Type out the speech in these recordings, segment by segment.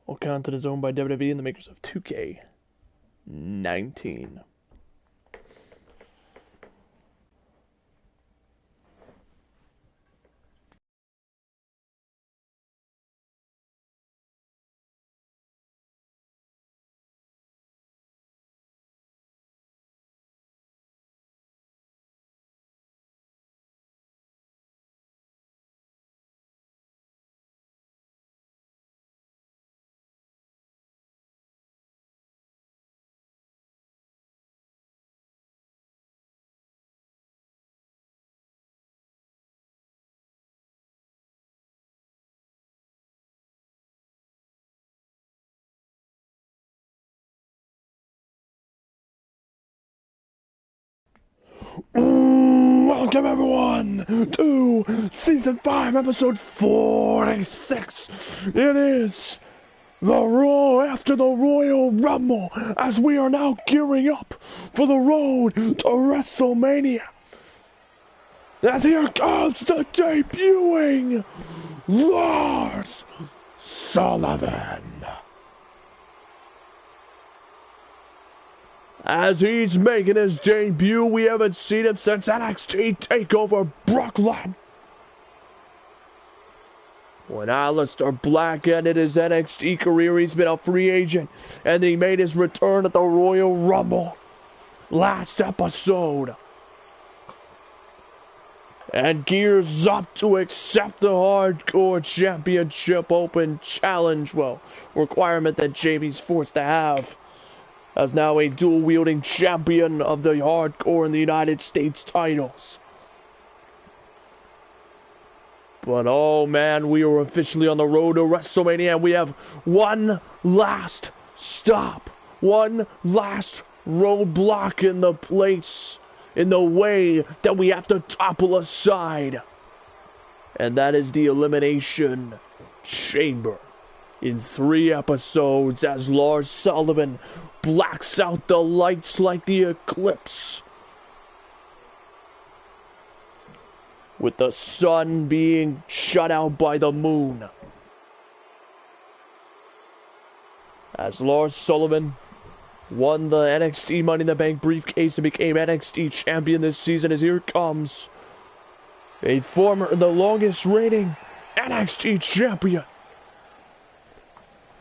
All content is owned by WWE and the makers of 2K19. Welcome everyone to Season 5, Episode 46. It is the Raw after the Royal Rumble as we are now gearing up for the road to WrestleMania. As here comes the debuting Lars Sullivan. As he's making his debut, we haven't seen him since NXT TakeOver Brooklyn, when Aleister Black ended his NXT career. He's been a free agent, and he made his return at the Royal Rumble last episode, and gears up to accept the Hardcore Championship Open Challenge, requirement that Jamie's forced to have, as now a dual-wielding champion of the Hardcore and the United States titles. But oh man, we are officially on the road to WrestleMania, and we have one last stop, one last roadblock in the place, in the way that we have to topple aside. And that is the Elimination Chamber. In 3 episodes, as Lars Sullivan blacks out the lights like the eclipse, with the sun being shut out by the moon. As Lars Sullivan won the NXT Money in the Bank briefcase and became NXT champion this season, as here comes the longest reigning NXT champion,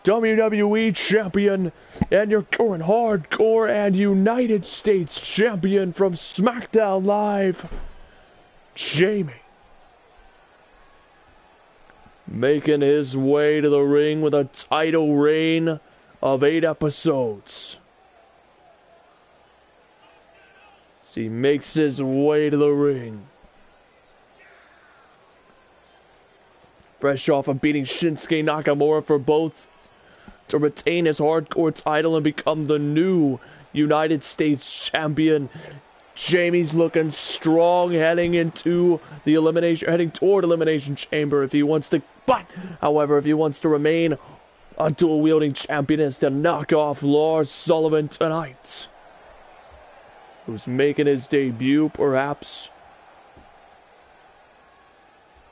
WWE champion, and your current Hardcore and United States champion from SmackDown Live, Jamie. Making his way to the ring with a title reign of 8 episodes. As he makes his way to the ring, fresh off of beating Shinsuke Nakamura for both to retain his Hardcore title and become the new United States champion. Jamie's looking strong heading toward Elimination Chamber if he wants to, however, if he wants to remain a dual-wielding champion, is to knock off Lars Sullivan tonight, who's making his debut. Perhaps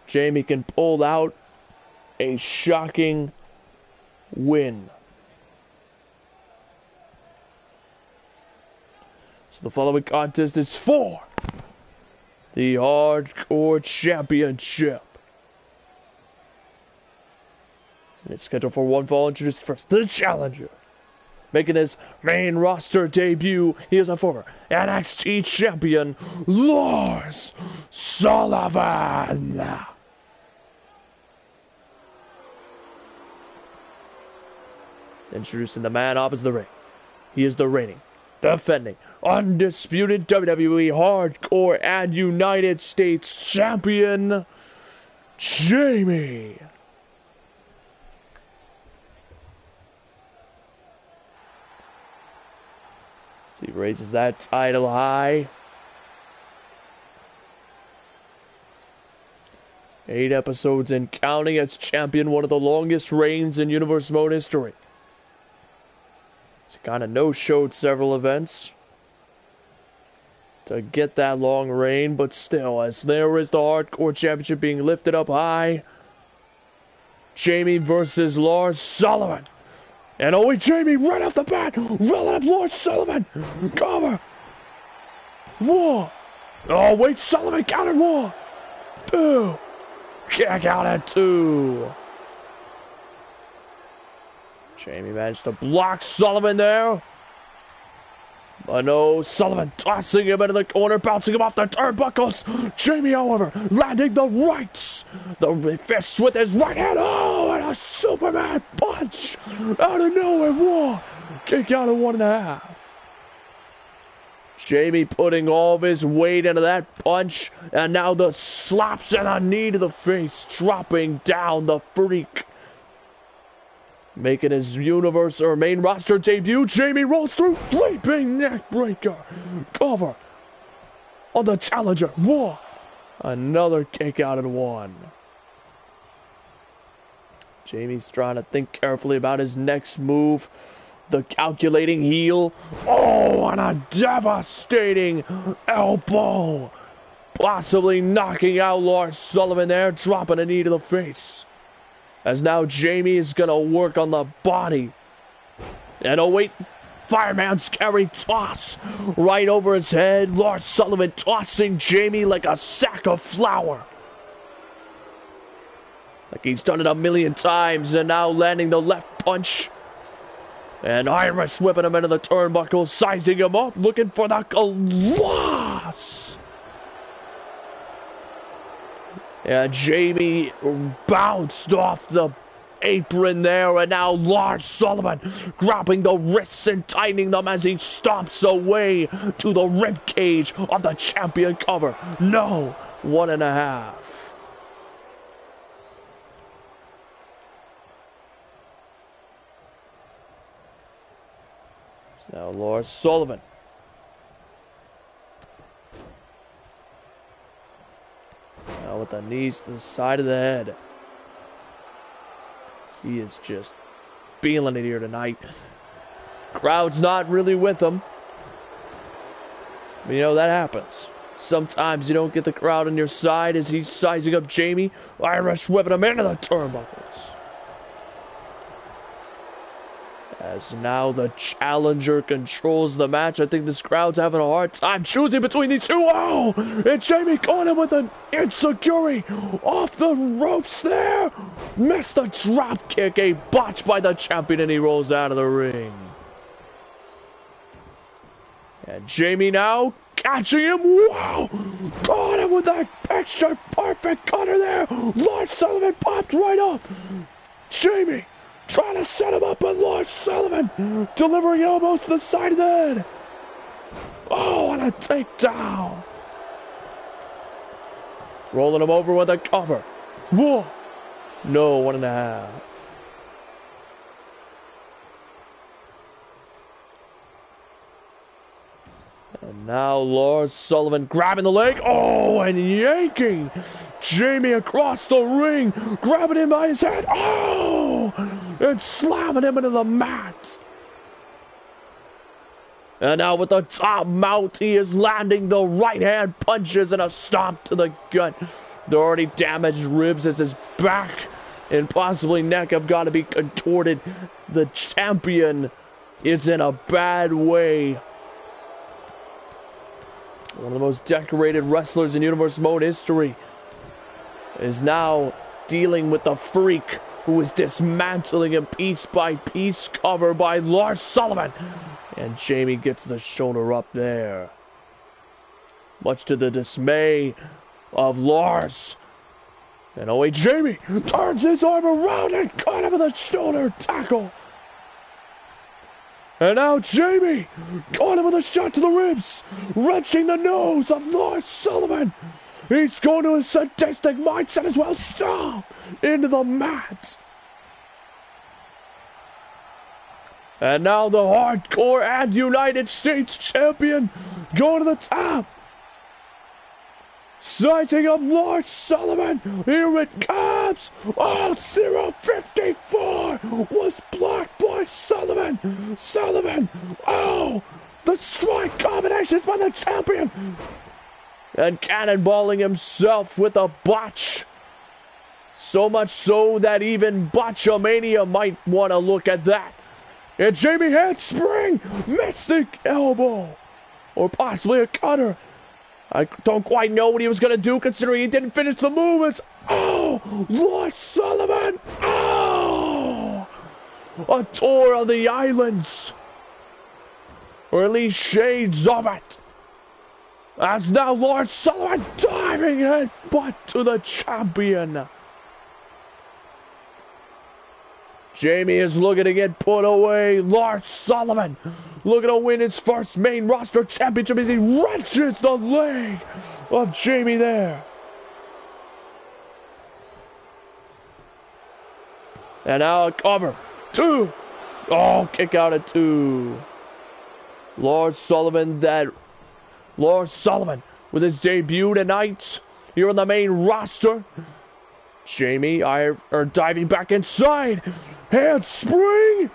Jamie can pull out a shocking win. So the following contest is for the Hardcore Championship, and it's scheduled for one fall. Introduced first, the challenger, making his main roster debut. He is a former NXT champion, Lars Sullivan. Introducing the man opposite the ring. He is the reigning, defending, undisputed WWE Hardcore and United States champion, Jamie. So he raises that title high. 8 episodes and counting as champion, one of the longest reigns in Universe Mode history. Kind of no-showed several events to get that long reign, but still, as there is the Hardcore Championship being lifted up high, Jamie versus Lars Sullivan And oh wait, Jamie right off the bat, rolling up Lord Sullivan. Cover. Whoa. Oh wait, Sullivan countered. Whoa. 2. Kick out at 2. Jamie managed to block Sullivan there. But no, Sullivan tossing him into the corner, bouncing him off the turnbuckles. Jamie, however, landing the rights. The fists with his right hand. Oh, and a Superman punch out of nowhere. Whoa. Kick out at 1.5. Jamie putting all of his weight into that punch. And now the slaps and a knee to the face, dropping down the Freak. Making his universe or main roster debut, Jamie rolls through, leaping neck breaker. Cover on the challenger. Whoa. Another kick out at 1. Jamie's trying to think carefully about his next move. The calculating heel. Oh, and a devastating elbow. Possibly knocking out Lars Sullivan there, dropping a knee to the face. As now Jamie is going to work on the body. And oh wait, fireman's carry toss right over his head. Lars Sullivan tossing Jamie like a sack of flour. Like he's done it a million times, and now landing the left punch. And Irish whipping him into the turnbuckle, sizing him up, looking for the loss. And Jamie bounced off the apron there, and now Lars Sullivan grabbing the wrists and tightening them as he stomps away to the rib cage of the champion cover. No, 1.5. So now Lars Sullivan. Now with the knees to the side of the head. He is just feeling it here tonight. Crowd's not really with him. But you know, that happens. Sometimes you don't get the crowd on your side as he's sizing up Jamie. Irish whipping him into the turnbuckles. As now the challenger controls the match. I think this crowd's having a hard time choosing between these two. Oh! And Jamie caught him with an insecurity off the ropes there. Missed the drop kick. A botch by the champion, and he rolls out of the ring. And Jamie now catching him. Wow! Caught him with that picture perfect cutter there. Lars Sullivan popped right up. Jamie trying to set him up, but Lars Sullivan delivering elbows to the side of the head. Oh, and a takedown. Rolling him over with a cover. Whoa. No, 1.5. And now Lars Sullivan grabbing the leg. Oh, and yanking Jamie across the ring. Grabbing him by his head. Oh, and slamming him into the mat. And now with the top mount, he is landing the right hand punches and a stomp to the gut. The already damaged ribs as his back and possibly neck have got to be contorted. The champion is in a bad way. One of the most decorated wrestlers in Universe Mode history is now dealing with the Freak, who is dismantling him piece by piece, covered by Lars Sullivan. And Jamie gets the shoulder up there. Much to the dismay of Lars. And oh wait, Jamie turns his arm around and caught him with a shoulder tackle. And now Jamie caught him with a shot to the ribs, wrenching the nose of Lars Sullivan. He's going to a sadistic mindset as well. Stomp into the mat. And now the Hardcore and United States champion going to the top. Sizing up Lars Sullivan. Here it comes. Oh, 054 was blocked by Sullivan. Sullivan. Oh, the strike combinations by the champion. And cannonballing himself with a botch. So much so that even Botchamania might want to look at that. And Jamie handspring, mystic elbow, or possibly a cutter. I don't quite know what he was going to do considering he didn't finish the move. It's, oh, Lord Sullivan. Oh, a tour of the islands. Or at least shades of it. As now Lord Sullivan diving headbutt to the champion. Jamie is looking to get put away. Lord Sullivan looking to win his first main roster championship as he wrenches the leg of Jamie there. And now a cover. 2. Oh, kick out at 2. Lord Sullivan with his debut tonight here on the main roster. Jamie diving back inside. Handspring.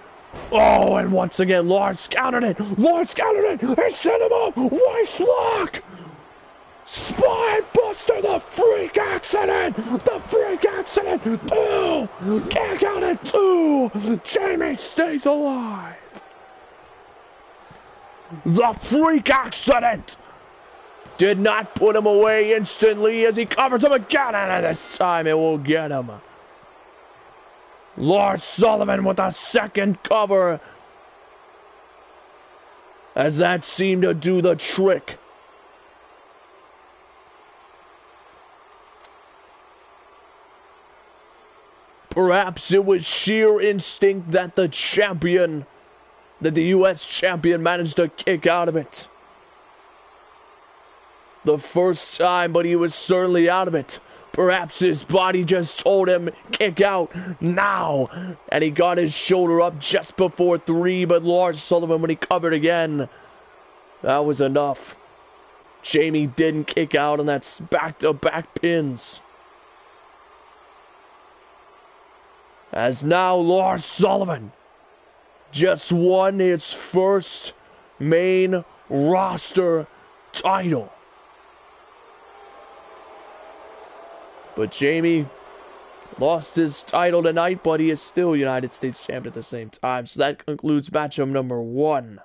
Oh, and once again, Lars countered it. He sent him up. Waist lock. Spine buster. The freak accident. 2. Kick out at 2. Jamie stays alive. The freak accident did not put him away instantly as he covers him again, and this time it will get him. Lars Sullivan with a second cover as that seemed to do the trick. Perhaps it was sheer instinct that the U.S. champion managed to kick out of it. The first time, but he was certainly out of it. Perhaps his body just told him, kick out now. And he got his shoulder up just before 3, but Lars Sullivan, when he covered again, that was enough. Jamie didn't kick out, and that's back-to-back pins. As now Lars Sullivan just won his first main roster title. But Jamie lost his title tonight, but he is still United States champion at the same time. So that concludes matchup number 1.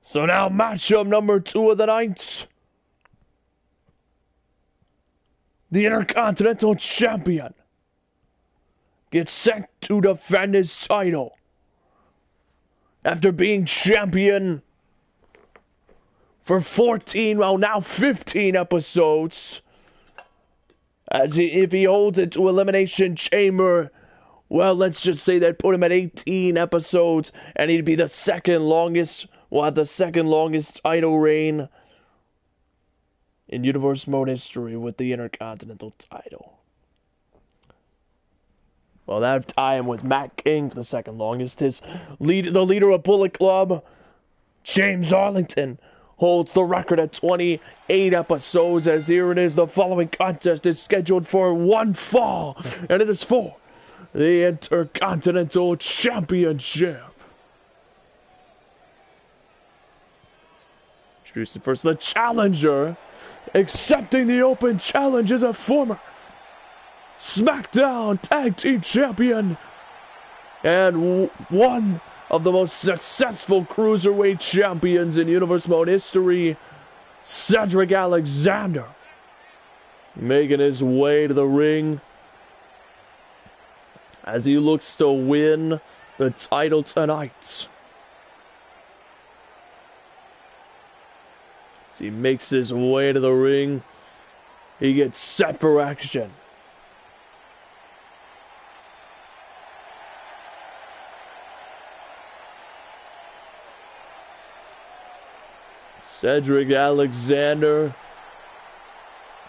So now matchup number 2 of the night. The Intercontinental Champion gets set to defend his title after being champion for 14, well now 15 episodes. If he holds it to Elimination Chamber, well, let's just say that put him at 18 episodes, and he'd be the second longest title reign in Universe Mode history with the Intercontinental title. Well, that time was Matt King for the second longest. The leader of Bullet Club, James Arlington, holds the record at 28 episodes, as here it is. The following contest is scheduled for one fall, and it is for the Intercontinental Championship. Introducing first the challenger, accepting the open challenge as a former SmackDown Tag Team Champion and one of the most successful Cruiserweight Champions in Universe Mode history, Cedric Alexander, making his way to the ring as he looks to win the title tonight. As he makes his way to the ring, he gets set for action. Cedric Alexander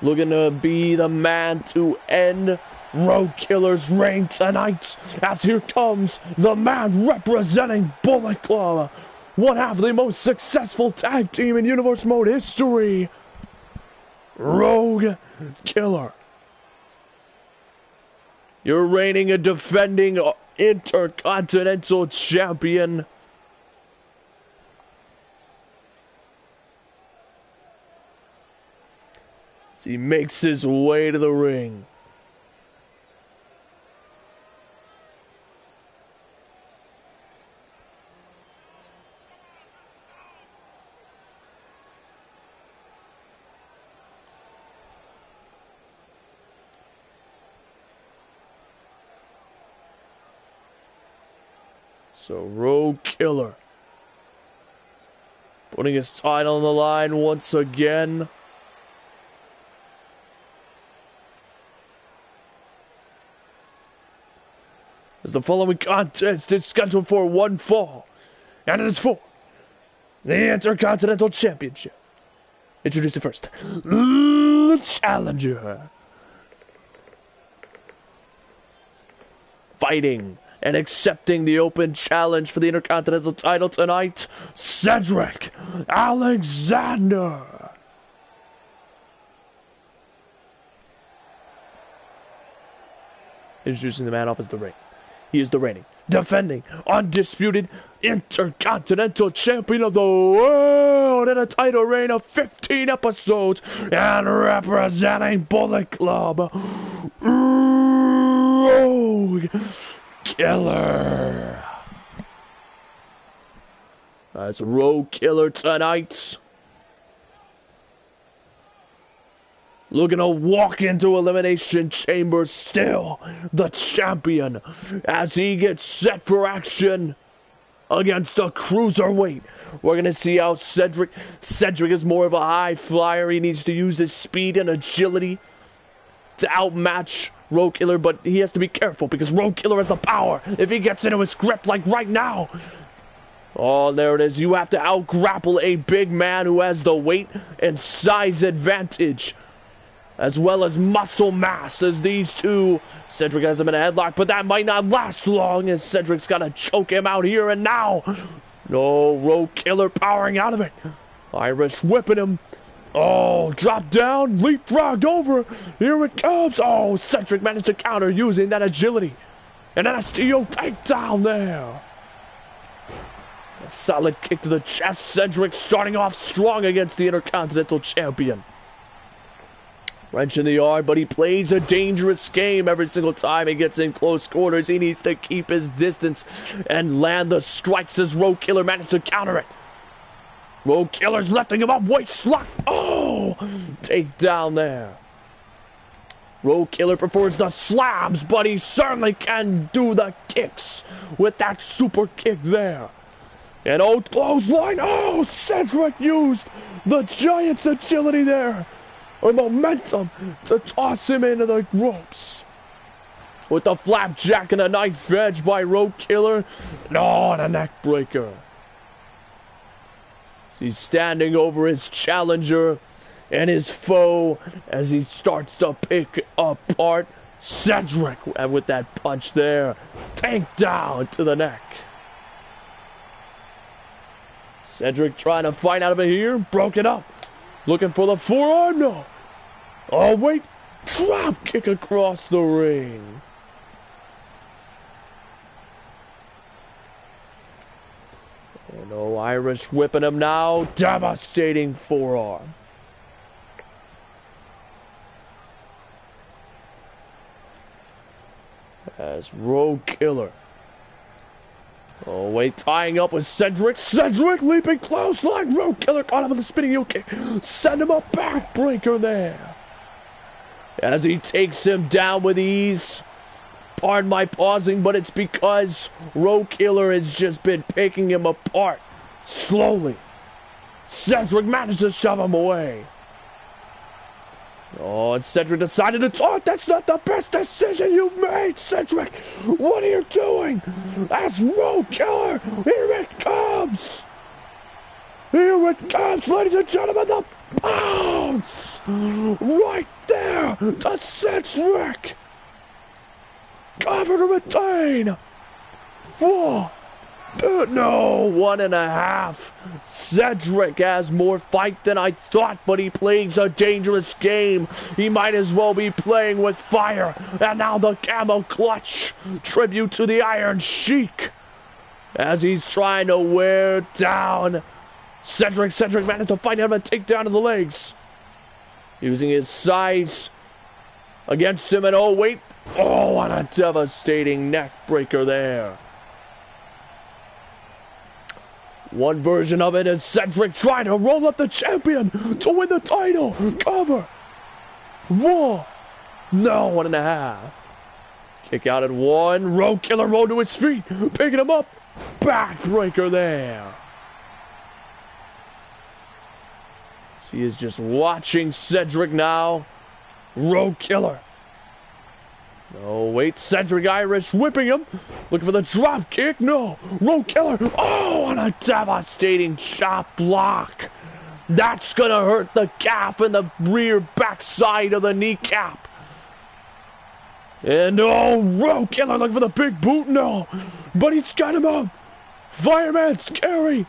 looking to be the man to end Road Killer's reign tonight, as here comes the man representing Bullet Club, one half of the most successful tag team in Universe Mode history, Road Killer. Your reigning and defending Intercontinental Champion. As he makes his way to the ring. So Road Killer putting his title on the line once again. As the following contest is scheduled for one fall, and it is for the Intercontinental Championship. Introduce it first. The challenger. Fighting and accepting the open challenge for the Intercontinental title tonight, Cedric Alexander. Introducing the man off as the ring. He is the reigning, defending, undisputed Intercontinental Champion of the world in a title reign of 15 episodes, and representing Bullet Club, Road Killer. That's Road Killer tonight. Looking to walk into Elimination Chamber, still the champion, as he gets set for action against a cruiserweight. We're going to see how Cedric is more of a high flyer. He needs to use his speed and agility to outmatch Road Killer, but he has to be careful because Road Killer has the power. If he gets into his grip like right now, oh, there it is. You have to out-grapple a big man who has the weight and size advantage, as well as muscle mass, as these two. Cedric has him in a headlock, but that might not last long, as Cedric's got to choke him out here and now. No, Road Killer powering out of it. Irish whipping him. Oh, drop down, leapfrogged over. Here it comes. Oh, Cedric managed to counter using that agility. And then a steel takedown there. A solid kick to the chest. Cedric starting off strong against the Intercontinental Champion. Wrench in the arm, but he plays a dangerous game every single time he gets in close quarters. He needs to keep his distance and land the strikes as Road Killer managed to counter it. Road Killer's lifting him up, waist lock. Oh, take down there. Road Killer prefers the slabs, but he certainly can do the kicks with that super kick there. And oh, clothesline. Oh, Cedric used the Giant's agility there, or momentum, to toss him into the ropes. With the flapjack and a knife edge by Road Killer. No, and a neck breaker. He's standing over his challenger and his foe as he starts to pick apart Cedric. And with that punch there, tank down to the neck. Cedric trying to fight out of it here. Broken up. Looking for the forearm. No. Oh, wait. Drop kick across the ring. Oh, no, Irish whipping him now. Devastating forearm. As Road Killer. Oh, wait, tying up with Cedric. Cedric leaping close line. Road Killer caught him with a spinning heel kick. Send him a backbreaker there. As he takes him down with ease. Pardon my pausing, but it's because Road Killer has just been picking him apart slowly. Cedric managed to shove him away. Oh, and Cedric decided to... Oh, that's not the best decision you've made, Cedric! What are you doing? That's Road Killer! Here it comes! Here it comes, ladies and gentlemen, the bounce! Right there to Cedric! Cover to retain! Whoa! No, 1.5. Cedric has more fight than I thought, but he plays a dangerous game. He might as well be playing with fire. And now the camel clutch. Tribute to the Iron Sheik. As he's trying to wear down Cedric. Cedric managed to fight him and take down to the legs. Using his size against him. And oh, wait. Oh, what a devastating neck breaker there. One version of it is Cedric trying to roll up the champion to win the title. Cover. Whoa. No, 1.5. Kick out at 1. Road Killer rolled to his feet. Picking him up. Backbreaker there. He is just watching Cedric now. Road Killer. Oh, wait, Cedric Irish whipping him. Looking for the drop kick. No. Road Killer. Oh, and a devastating chop block. That's going to hurt the calf and the rear backside of the kneecap. And oh, Road Killer looking for the big boot. No. But he's got him up. Fireman's carry.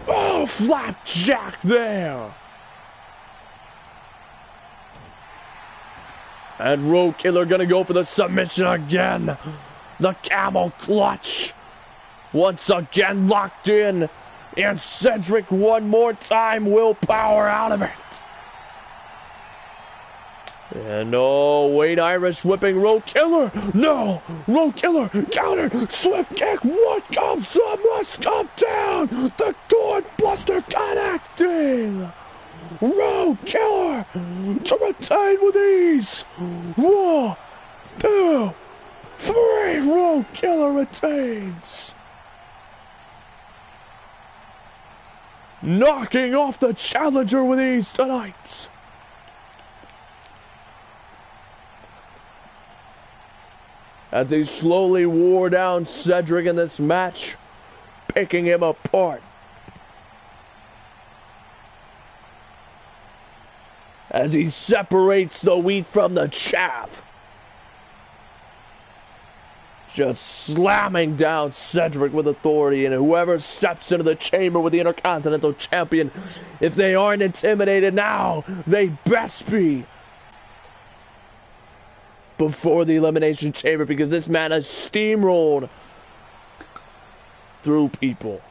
Oh, flapjack there. And Road Killer gonna go for the submission again. The camel clutch. Once again locked in. And Cedric one more time will power out of it. And oh, wait, Irish whipping Road Killer. No, Road Killer counter. Swift kick. What comes up must come down. The Gourd Buster connecting. Road Killer to retain with ease. 1, 2, 3. Road Killer retains. Knocking off the challenger with ease tonight. As they slowly wore down Cedric in this match, picking him apart. As he separates the wheat from the chaff. Just slamming down Cedric with authority, and whoever steps into the chamber with the Intercontinental Champion, if they aren't intimidated now, they best be before the Elimination Chamber, because this man has steamrolled through people.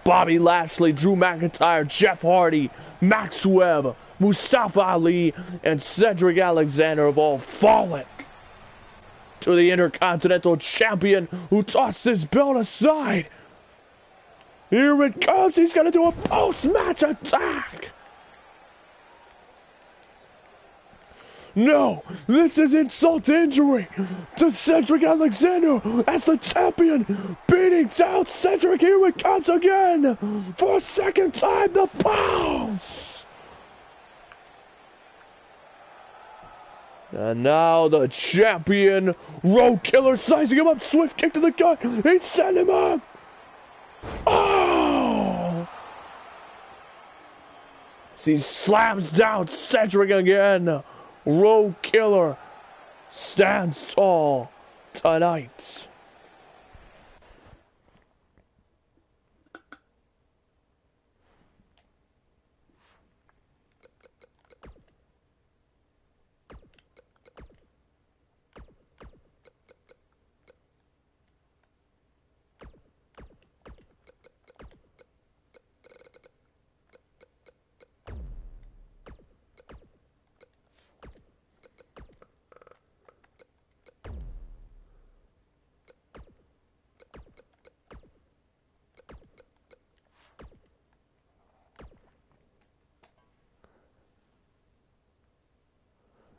Bobby Lashley, Drew McIntyre, Jeff Hardy, Max Webb, Mustafa Ali, and Cedric Alexander have all fallen to the Intercontinental Champion, who tossed his belt aside. Here it comes. He's going to do a post-match attack. No, this is insult to injury to Cedric Alexander as the champion, beating down Cedric. Here it comes again for a second time. The bounce. And now the champion, Road Killer, sizing him up. Swift kick to the gut. He sent him up. Oh! As he slams down Cedric again. Road Killer stands tall tonight.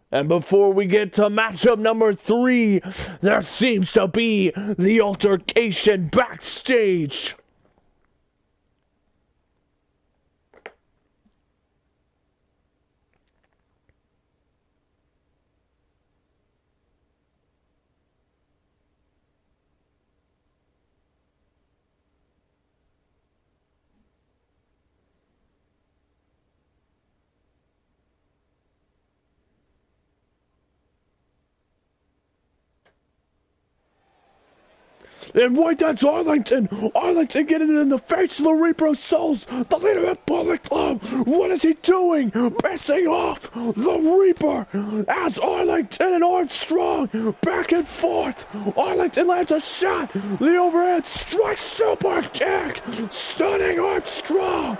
And before we get to matchup number 3, there seems to be the altercation backstage. And wait, that's Arlington! Arlington getting it in the face of the Reaper of Souls! The leader of Bullet Club! What is he doing? Pissing off the Reaper! As Arlington and Armstrong back and forth! Arlington lands a shot! The overhead strike super kick! Stunning Armstrong!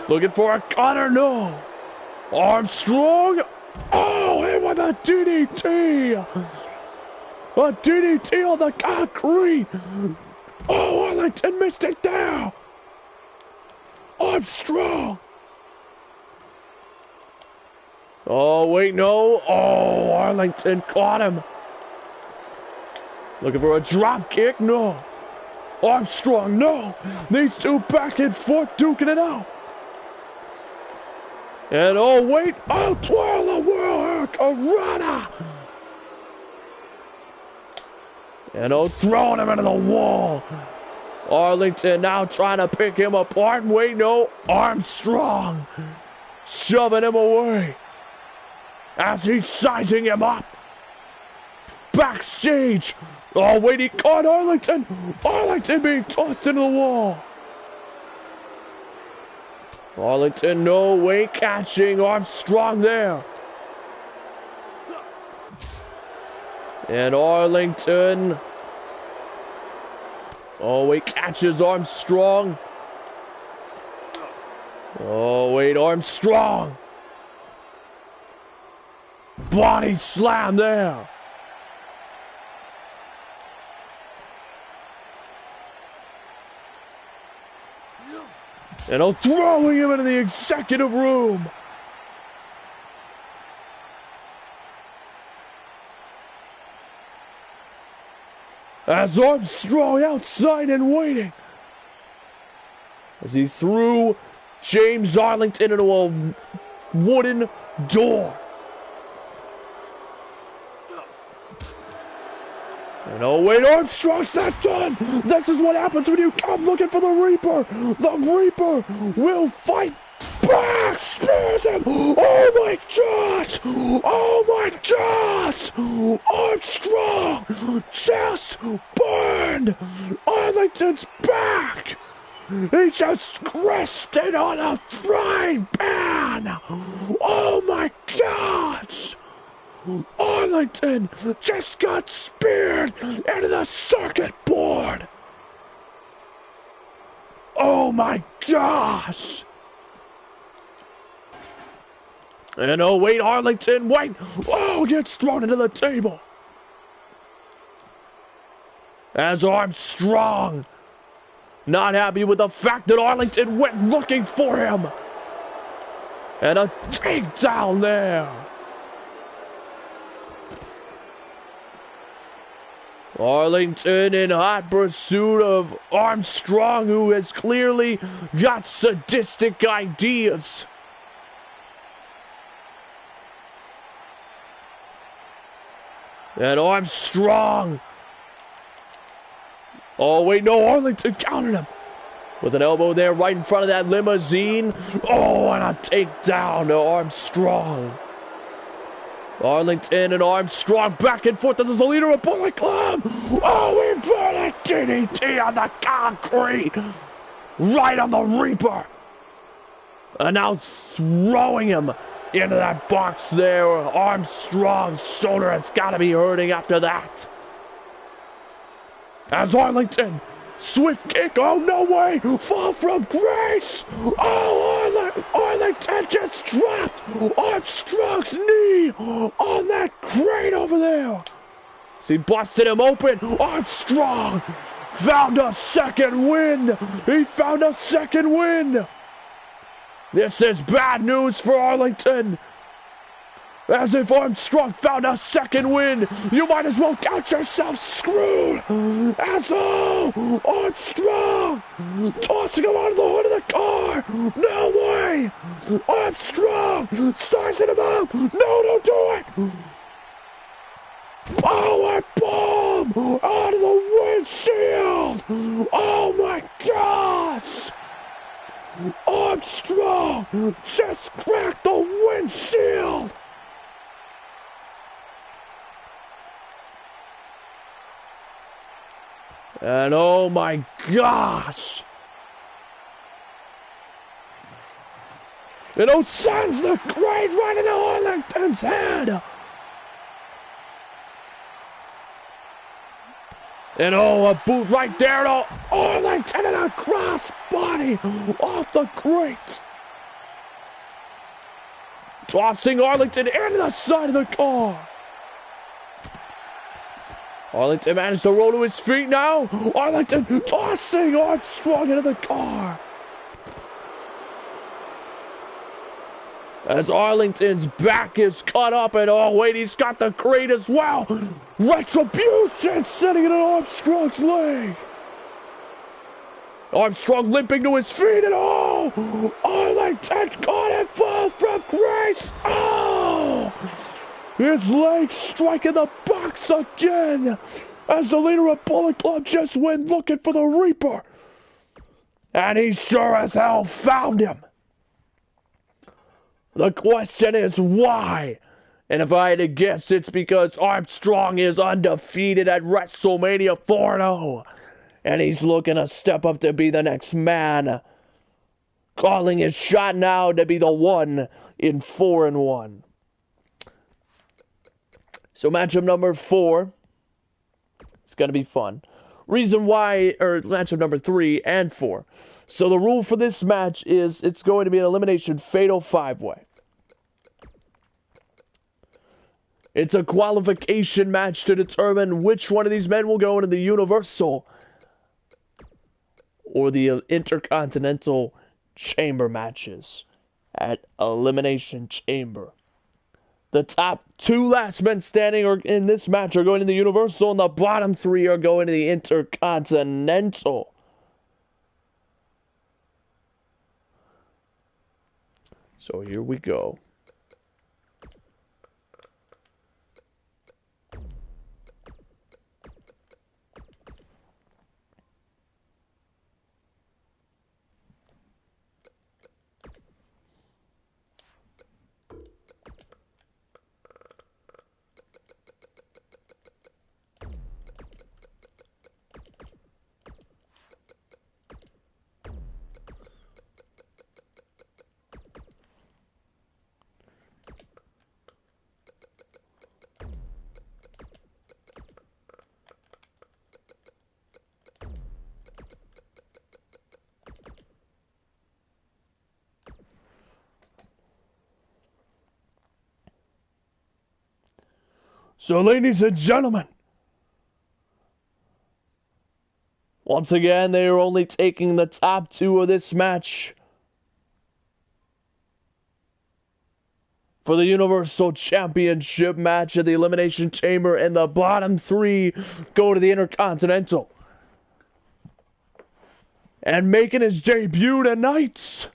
Looking for a cutter, no! Armstrong! Oh, hit with a DDT! A DDT on the concrete! Oh, Arlington missed it there! Armstrong! Oh, wait, no. Oh, Arlington caught him. Looking for a drop kick? No. Armstrong, no. These two back and forth duking it out. And oh, wait. Oh, twirl a whirl, Hurricanrana. And oh, throwing him into the wall. Arlington now trying to pick him apart. Wait, no. Armstrong shoving him away as he's sizing him up. Backstage. Oh, wait, he caught Arlington. Arlington being tossed into the wall. Arlington, no way, catching Armstrong there. And Arlington. Oh, wait, catches Armstrong. Oh, wait, Armstrong. Body slam there. And I'm throwing him into the executive room. As Armstrong outside and waiting. As he threw James Arlington into a wooden door. And oh wait, Armstrong's not done! This is what happens when you come looking for the Reaper! The Reaper will fight back! Spears him! Oh my gosh! Oh my gosh! Armstrong just burned Arlington's back! He just rested on a frying pan! Oh my gosh! Arlington just got speared into the circuit board! Oh my gosh! And oh wait, Arlington, wait! Oh, gets thrown into the table! As Armstrong, not happy with the fact that Arlington went looking for him! And a takedown there! Arlington in hot pursuit of Armstrong, who has clearly got sadistic ideas. And Armstrong. Oh, wait, no, Arlington countered him. With an elbow there right in front of that limousine. Oh, and a takedown to Armstrong. Arlington and Armstrong back and forth. This is the leader of Bullet Club. Oh, inverted DDT on the concrete. Right on the Reaper. And now throwing him into that box there. Armstrong's shoulder has got to be hurting after that. As Arlington, swift kick, oh no way, fall from grace. Oh, Arlington just dropped Armstrong's knee on that crane over there. So he busted him open. Armstrong found a second win. He found a second win. This is bad news for Arlington. As if Armstrong found a second win, you might as well count yourself screwed. As Armstrong tossing him out of the hood of the car. No way. Armstrong slicing him out. No, don't do it. Power bomb out of the windshield. Oh my gosh. Armstrong just cracked the windshield. And oh my gosh! It sends the crate right into Arlington's head! And a boot right there to Arlington and a crossbody off the crate. Tossing Arlington into the side of the car. Arlington managed to roll to his feet now. Arlington tossing Armstrong into the car. As Arlington's back is cut up, and oh wait, he's got the crate as well. Retribution sitting in Armstrong's leg. Armstrong limping to his feet, and Arlington caught it full from grace. His leg striking the box again as the leader of Bullet Club just went looking for the Reaper. And he sure as hell found him. The question is why? And if I had to guess, it's because Armstrong is undefeated at WrestleMania 4-0. And he's looking to step up to be the next man. Calling his shot now to be the one in 4-1. So matchup number 4. It's going to be fun. Reason why, or matchup number 3 and 4. So the rule for this match is it's going to be an elimination fatal 5-way. It's a qualification match to determine which one of these men will go into the Universal or the Intercontinental Chamber matches at Elimination Chamber. The top 2 last men standing in this match are going to the Universal, and the bottom 3 are going to the Intercontinental. So here we go. So, ladies and gentlemen, once again, they are only taking the top 2 of this match for the Universal Championship match at the Elimination Chamber, and the bottom 3 go to the Intercontinental. And making his debut tonight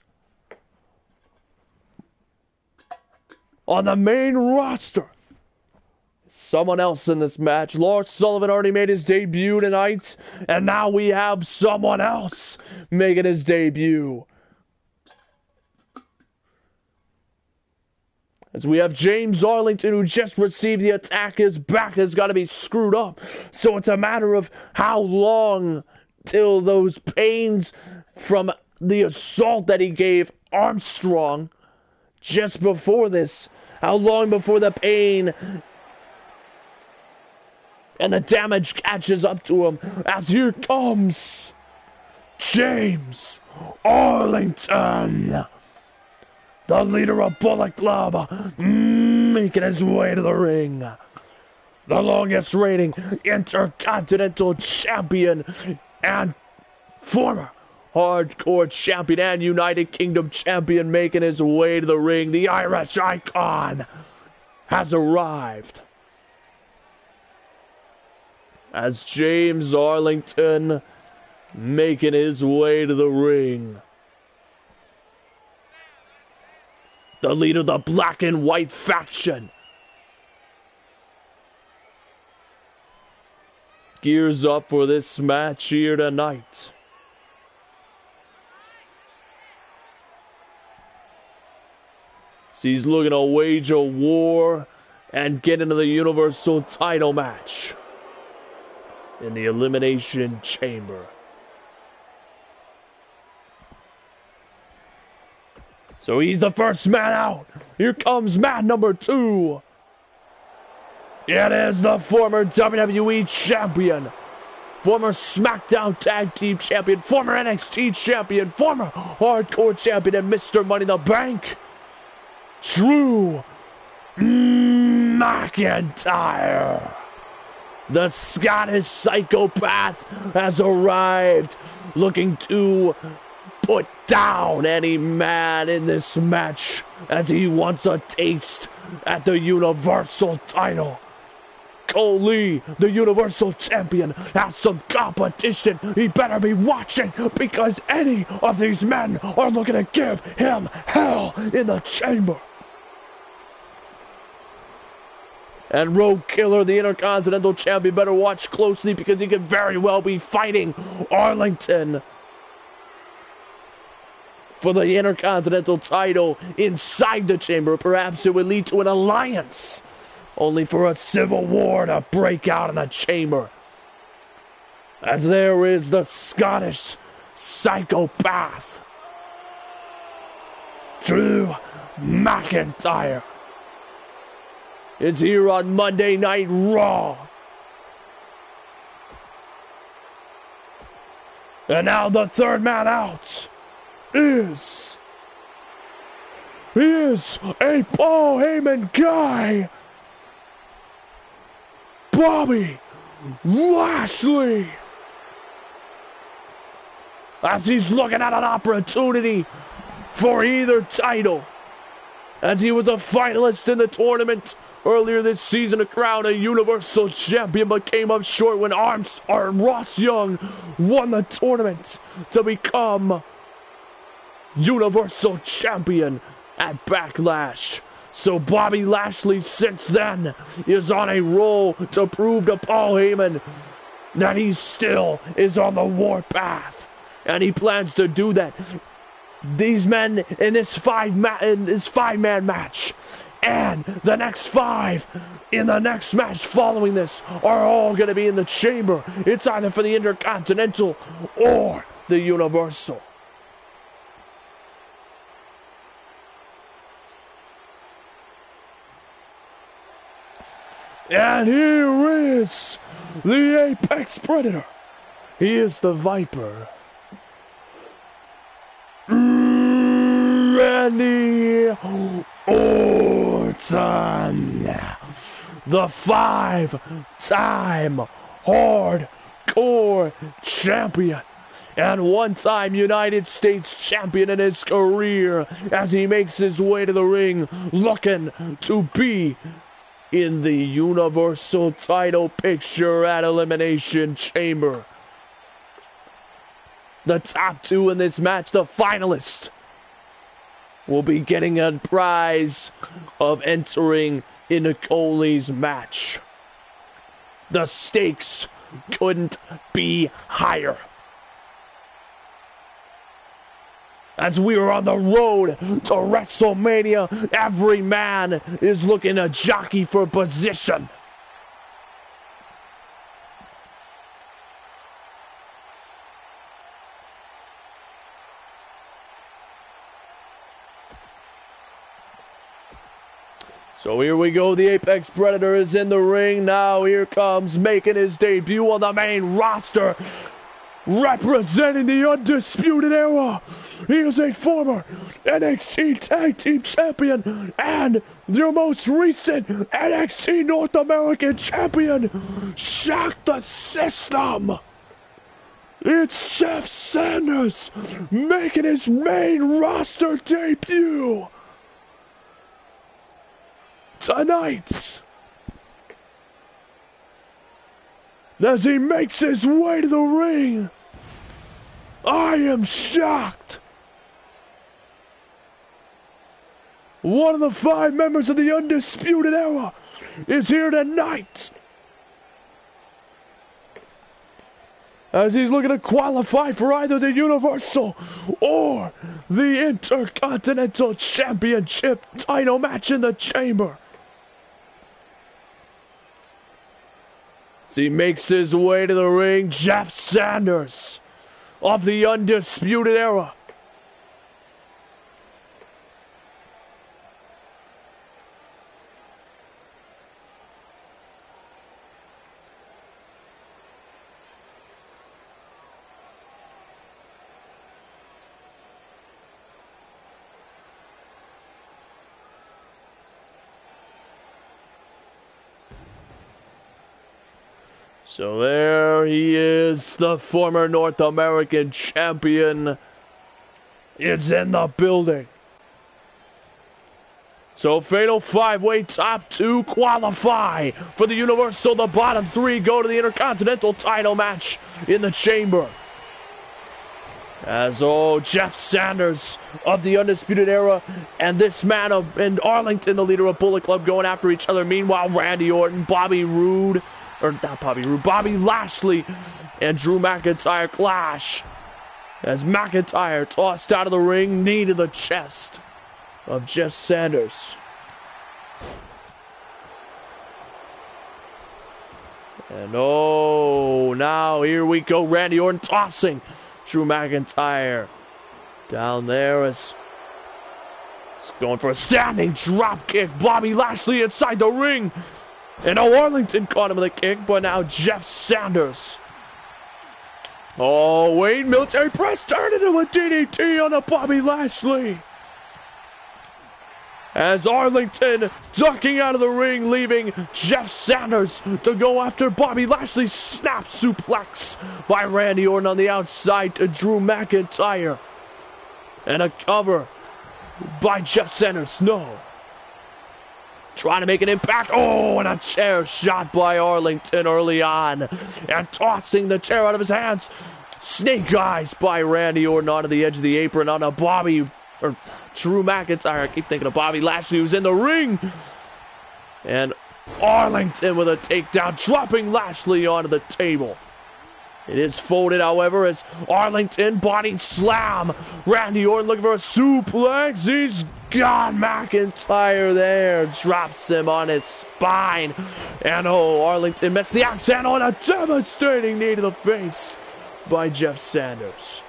on the main roster, someone else in this match. Lars Sullivan already made his debut tonight, and now we have someone else making his debut. As we have James Arlington, who just received the attack. His back has got to be screwed up, so it's a matter of how long till those pains from the assault that he gave Armstrong just before this. How long before the pain and the damage catches up to him, as here comes James Arlington, the leader of Bullet Club, making his way to the ring. The longest reigning Intercontinental Champion and former Hardcore Champion and United Kingdom Champion making his way to the ring. The Irish Icon has arrived. As James Arlington making his way to the ring. The leader of the Black and White faction gears up for this match here tonight. So he's looking to wage a war and get into the Universal title match. in the Elimination Chamber. So he's the first man out. Here comes man number 2. It is the former WWE Champion, former SmackDown Tag Team Champion, former NXT Champion, former Hardcore Champion, and Mr. Money in the Bank, Drew McIntyre. The Scottish psychopath has arrived, looking to put down any man in this match as he wants a taste at the Universal title. Cole Lee, the Universal Champion, has some competition. He better be watching, because any of these men are looking to give him hell in the chamber. And Road Killer, the Intercontinental Champion, better watch closely, because he could very well be fighting Arlington for the Intercontinental title inside the chamber. Perhaps it would lead to an alliance, only for a civil war to break out in the chamber. As there is the Scottish psychopath, Drew McIntyre, is here on Monday Night Raw. And now the third man out is a Paul Heyman guy, Bobby Lashley, as he's looking at an opportunity for either title, as he was a finalist in the tournament earlier this season to crown a Universal Champion, but came up short when Ross Young won the tournament to become Universal Champion at Backlash. So Bobby Lashley since then is on a roll to prove to Paul Heyman that he still is on the warpath, and he plans to do that. These men in this five-man match, and the next 5 in the next match following this, are all going to be in the chamber. It's either for the Intercontinental or the Universal. And here is the Apex Predator. He is the Viper, Randy Orton, the 5-time Hardcore Champion and one-time United States Champion in his career, as he makes his way to the ring looking to be in the Universal title picture at Elimination Chamber. The top 2 in this match, the finalists, will be getting a prize of entering into Cole's match. The stakes couldn't be higher, as we are on the road to WrestleMania. Every man is looking to jockey for position. So here we go. The Apex Predator is in the ring now. Here comes, making his debut on the main roster, representing the Undisputed Era. He is a former NXT Tag Team Champion and their most recent NXT North American Champion. Shock the system. It's Jeff Sanders making his main roster debut tonight, as he makes his way to the ring. I am shocked. One of the 5 members of the Undisputed Era is here tonight, as he's looking to qualify for either the Universal or the Intercontinental Championship title match in the chamber. As he makes his way to the ring, Jeff Sanders of the Undisputed Era. So there he is, the former North American champion is in the building. So Fatal 5-Way top 2 qualify for the Universal. The bottom 3 go to the Intercontinental title match in the Chamber. As Jeff Sanders of the Undisputed Era and this man and Arlington, the leader of Bullet Club, going after each other. Meanwhile, Randy Orton, Bobby Lashley and Drew McIntyre clash. As McIntyre tossed out of the ring, knee to the chest of Jeff Sanders. And now here we go. Randy Orton tossing Drew McIntyre down there as he's going for a standing drop kick. Bobby Lashley inside the ring. And Arlington caught him with a kick, but now Jeff Sanders. Oh, wait, military press turned into a DDT on the Bobby Lashley. As Arlington ducking out of the ring, leaving Jeff Sanders to go after Bobby Lashley. Snap suplex by Randy Orton on the outside to Drew McIntyre. And a cover by Jeff Sanders. No. Trying to make an impact. Oh, and a chair shot by Arlington early on. And tossing the chair out of his hands. Snake eyes by Randy Orton onto the edge of the apron on a Drew McIntyre. I keep thinking of Bobby Lashley, who's in the ring. And Arlington with a takedown, dropping Lashley onto the table. It is folded, however, as Arlington body slam. Randy Orton looking for a suplex. He's got McIntyre there. Drops him on his spine. And Arlington missed the accent on a devastating knee to the face by Jeff Sanders.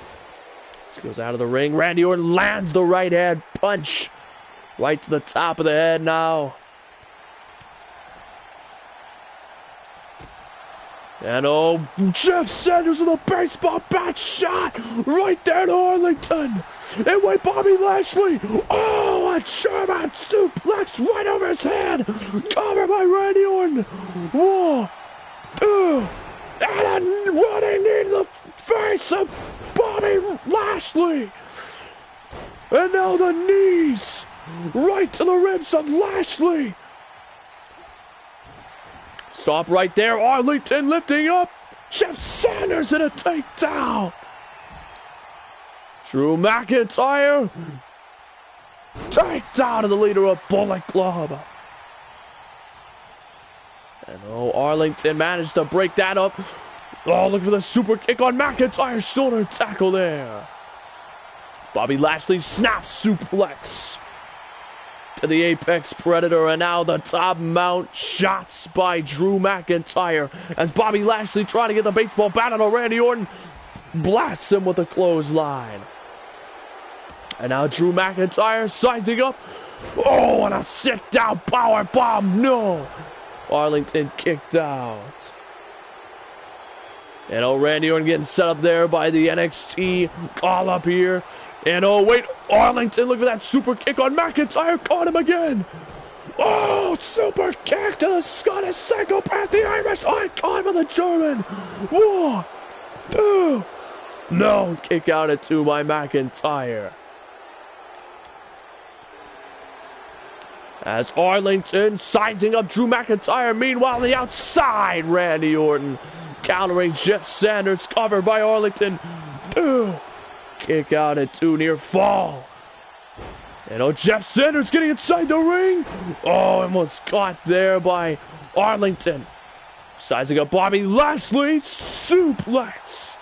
This goes out of the ring. Randy Orton lands the right hand punch right to the top of the head now. And Jeff Sanders with a baseball bat shot right there to Arlington. And with Bobby Lashley, a German suplex right over his head. Covered by Randy Orton. 1, 2, and a running knee to the face of Bobby Lashley. And now the knees right to the ribs of Lashley. Stop right there. Arlington lifting up. Jeff Sanders in a takedown. Drew McIntyre. Takedown to the leader of Bullet Club. And Arlington managed to break that up. Look for the super kick on McIntyre's shoulder tackle there. Bobby Lashley snap suplex to the Apex Predator, and now the top mount shots by Drew McIntyre as Bobby Lashley trying to get the baseball bat on Randy Orton, blasts him with a clothesline. And now Drew McIntyre sizing up. And a sit down power bomb. No. Arlington kicked out. And Randy Orton getting set up there by the NXT call up here. And Arlington, look for that super kick on McIntyre, caught him again. Super kick to the Scottish psychopath, the Irish icon with the German. 1, 2, no, kick out at 2 by McIntyre. As Arlington sizing up Drew McIntyre, meanwhile on the outside, Randy Orton countering Jeff Sanders, covered by Arlington. 2. Kick out at 2, near fall. And Jeff Sanders getting inside the ring. Almost caught there by Arlington. Sizing up Bobby Lashley, suplex.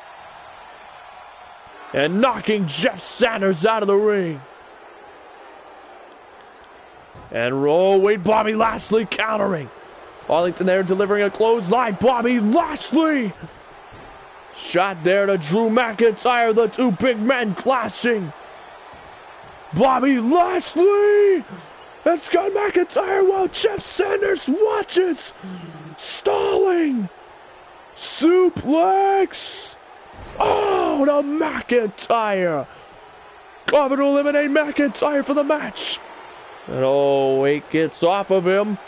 And knocking Jeff Sanders out of the ring. And Bobby Lashley countering. Arlington there delivering a clothesline. Bobby Lashley. Shot there to Drew McIntyre. The two big men clashing. Bobby Lashley. And Scott McIntyre while Jeff Sanders watches. Stalling. Suplex. Oh, to McIntyre. Cover to eliminate McIntyre for the match. And oh, wait, gets off of him.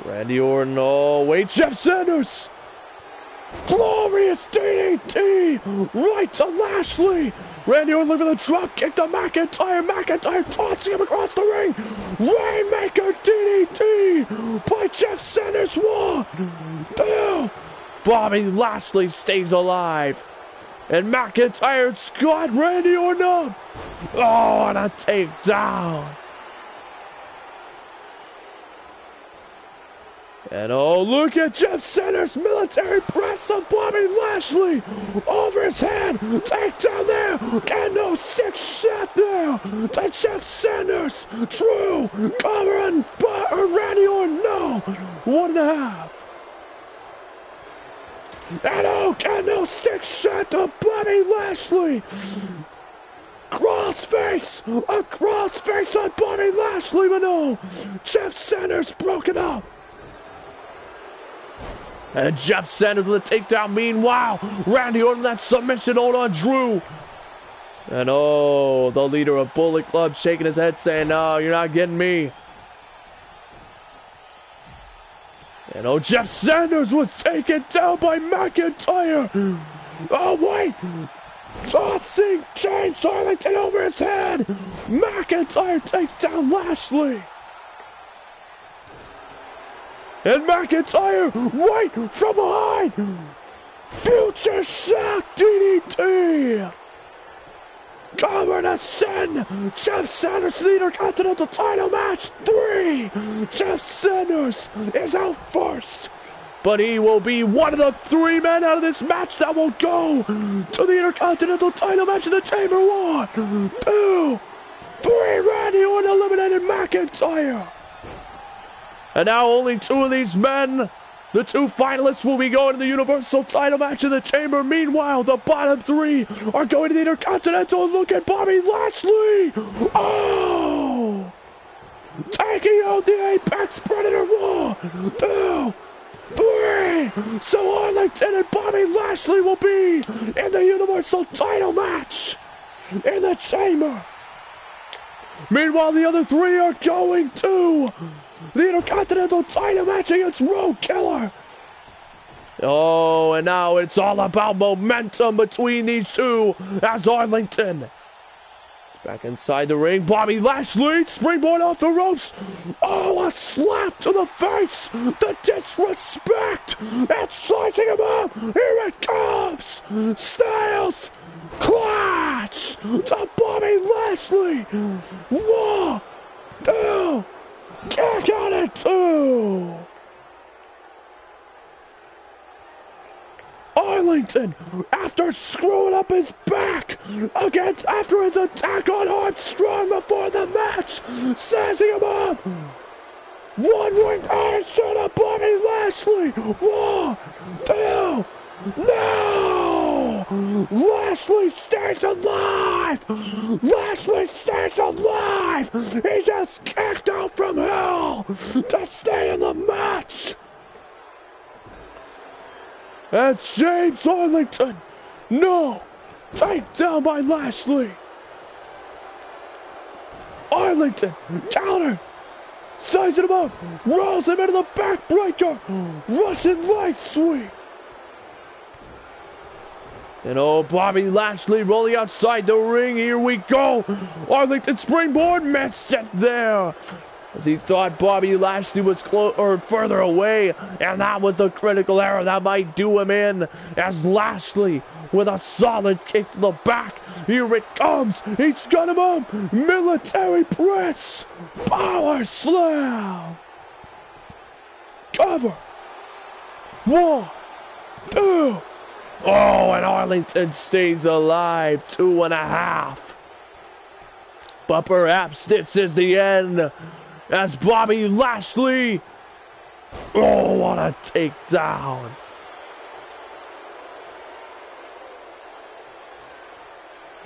Randy Orton, oh, wait, Jeff Sanders. Glorious DDT. Right to Lashley. Randy Orton looking for the drop kick to McIntyre. McIntyre tossing him across the ring. Rainmaker DDT by Jeff Sanders. 1, 2. Bobby Lashley stays alive. And McIntyre's got Randy Orton up. Oh, and a takedown. And oh, look at Jeff Sanders' military press of Bobby Lashley. Over his head. Takedown there. And no 6 shot there. To Jeff Sanders. True. Cover and Randy Orton. No. 1.5. And oh, and no 6 shot to Bobby Lashley. Crossface. A crossface on Bobby Lashley. But no. Jeff Sanders broken up. And Jeff Sanders with a takedown. Meanwhile, Randy Orton that submission hold on Drew. And oh, the leader of Bullet Club shaking his head saying, no, you're not getting me. And oh, Jeff Sanders was taken down by McIntyre. Oh, wait. Tossing James Arlington over his head. McIntyre takes down Lashley. And McIntyre, right from behind. Future Shock DDT. Cover to send Jeff Sanders to the Intercontinental title match 3. Jeff Sanders is out first. But he will be one of the 3 men out of this match that will go to the Intercontinental title match in the Chamber. 1, 2, 3. Randy Orton eliminated McIntyre. And now only 2 of these men, the 2 finalists, will be going to the Universal title match in the Chamber. Meanwhile, the bottom 3 are going to the Intercontinental. Look at Bobby Lashley. Oh! Taking out the Apex Predator. 1, 2, 3. So Arlington and Bobby Lashley will be in the Universal title match in the Chamber. Meanwhile, the other 3 are going to the Intercontinental title match against Road Killer. Oh, and now it's all about momentum between these 2 as Arlington. Back inside the ring, Bobby Lashley, springboard off the ropes. Oh, a slap to the face. The disrespect. And slicing him up. Here it comes. Styles. Clutch to Bobby Lashley. 1, 2. Kick out at 2. Arlington, after screwing up his back after his attack on Armstrong before the match, sizing him up. 1-winged handshot to Bobby Lashley. 1, 2. No! Lashley stays alive! Lashley stays alive! He just kicked out from hell to stay in the match! That's James Arlington! No! Takedown by Lashley! Arlington! Counter! Sizing him up! Rolls him into the backbreaker! Russian leg sweep! And oh, Bobby Lashley rolling outside the ring. Here we go. Arlington springboard, missed it there. As he thought Bobby Lashley was further away. And that was the critical error that might do him in. As Lashley with a solid kick to the back. Here it comes. He's got him up. Military press. Power slam. Cover. 1, 2. Oh, and Arlington stays alive. 2.5. But perhaps this is the end. As Bobby Lashley Oh, what a takedown.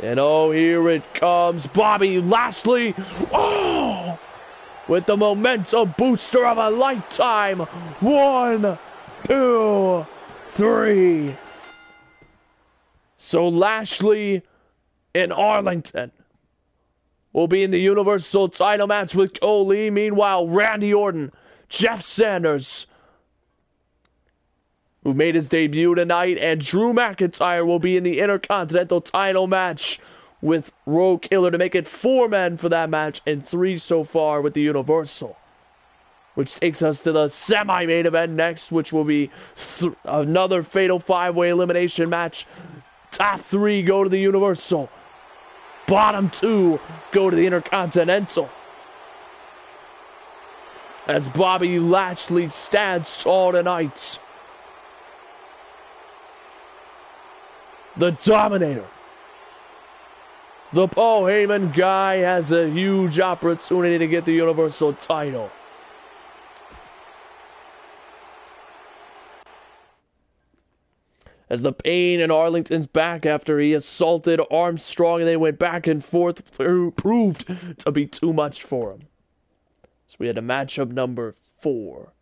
And oh, here it comes. Bobby Lashley. Oh! With the momentum booster of a lifetime. 1, 2, 3. So Lashley and Arlington will be in the Universal title match with Cole. Meanwhile, Randy Orton, Jeff Sanders, who made his debut tonight, and Drew McIntyre will be in the Intercontinental title match with Road Killer to make it 4 men for that match and 3 so far with the Universal. Which takes us to the semi-main event next, which will be another fatal 5-way elimination match. Top 3 go to the Universal. Bottom 2 go to the Intercontinental. As Bobby Lashley stands tall tonight. The Dominator. The Paul Heyman guy has a huge opportunity to get the Universal title. As the pain in Arlington's back after he assaulted Armstrong and they went back and forth proved to be too much for him. So we had a matchup number 4.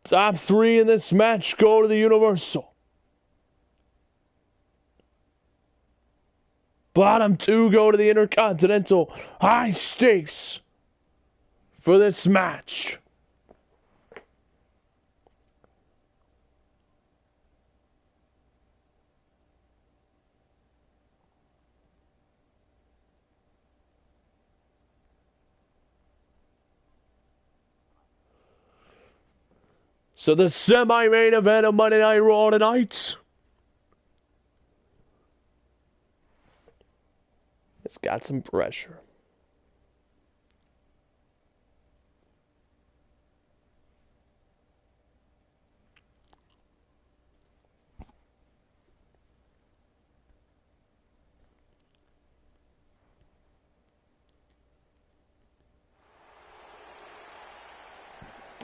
Top 3 in this match go to the Universal. Bottom 2 go to the Intercontinental. High stakes for this match. So the semi-main event of Monday Night Raw tonight. It's got some pressure.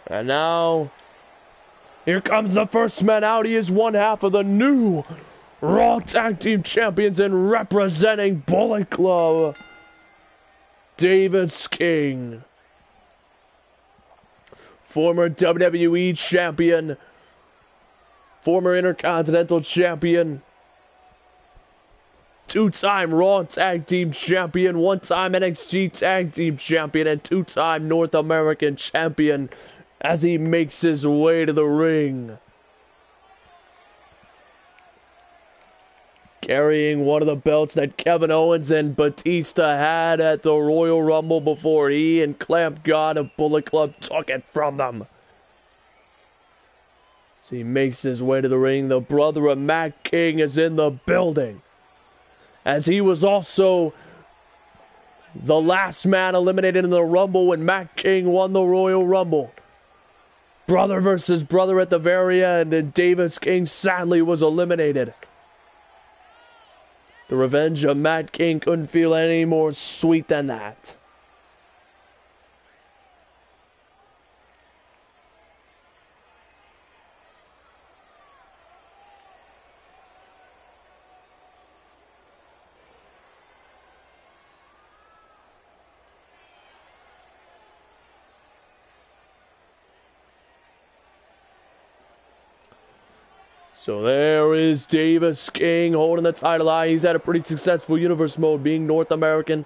And now, here comes the first man out. He is one half of the new Raw Tag Team Champions and representing Bullet Club, Davis King. Former WWE Champion, former Intercontinental Champion, 2-time Raw Tag Team Champion, 1-time NXT Tag Team Champion, and 2-time North American Champion as he makes his way to the ring. Carrying one of the belts that Kevin Owens and Batista had at the Royal Rumble before he and Clamp God of Bullet Club took it from them. So he makes his way to the ring. The brother of Matt King is in the building, as he was also the last man eliminated in the Rumble when Matt King won the Royal Rumble. Brother versus brother at the very end, and Davis King sadly was eliminated. The revenge of Matt King couldn't feel any more sweet than that. So there is Davis King holding the title high. He's had a pretty successful universe mode, being North American,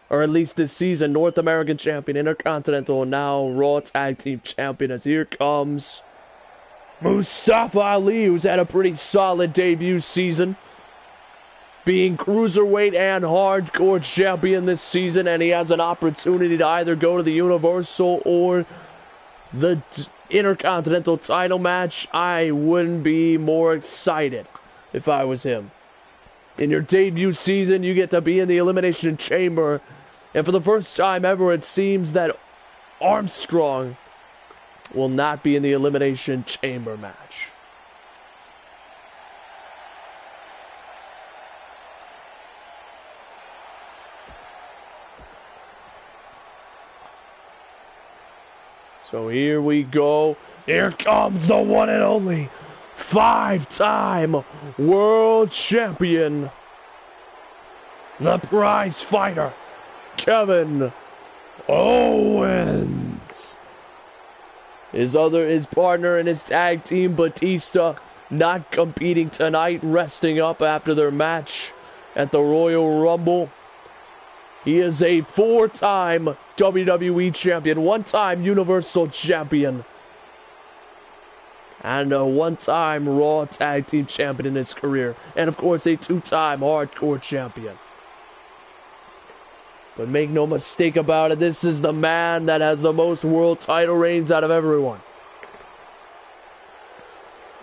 or at least this season, North American champion, Intercontinental, and now Raw Tag Team champion. As here comes Mustafa Ali, who's had a pretty solid debut season, being Cruiserweight and Hardcore champion this season, and he has an opportunity to either go to the Universal or the Intercontinental title match. I wouldn't be more excited if I was him. In your debut season, you get to be in the Elimination Chamber, and for the first time ever, it seems that Armstrong will not be in the Elimination Chamber match. So here we go. Here comes the one and only 5-time world champion, the prize fighter, Kevin Owens. His partner in his tag team, Batista, not competing tonight, resting up after their match at the Royal Rumble. He is a 4-time WWE champion, 1-time Universal champion, and a 1-time Raw Tag Team champion in his career. And of course, a 2-time Hardcore champion. But make no mistake about it, this is the man that has the most world title reigns out of everyone,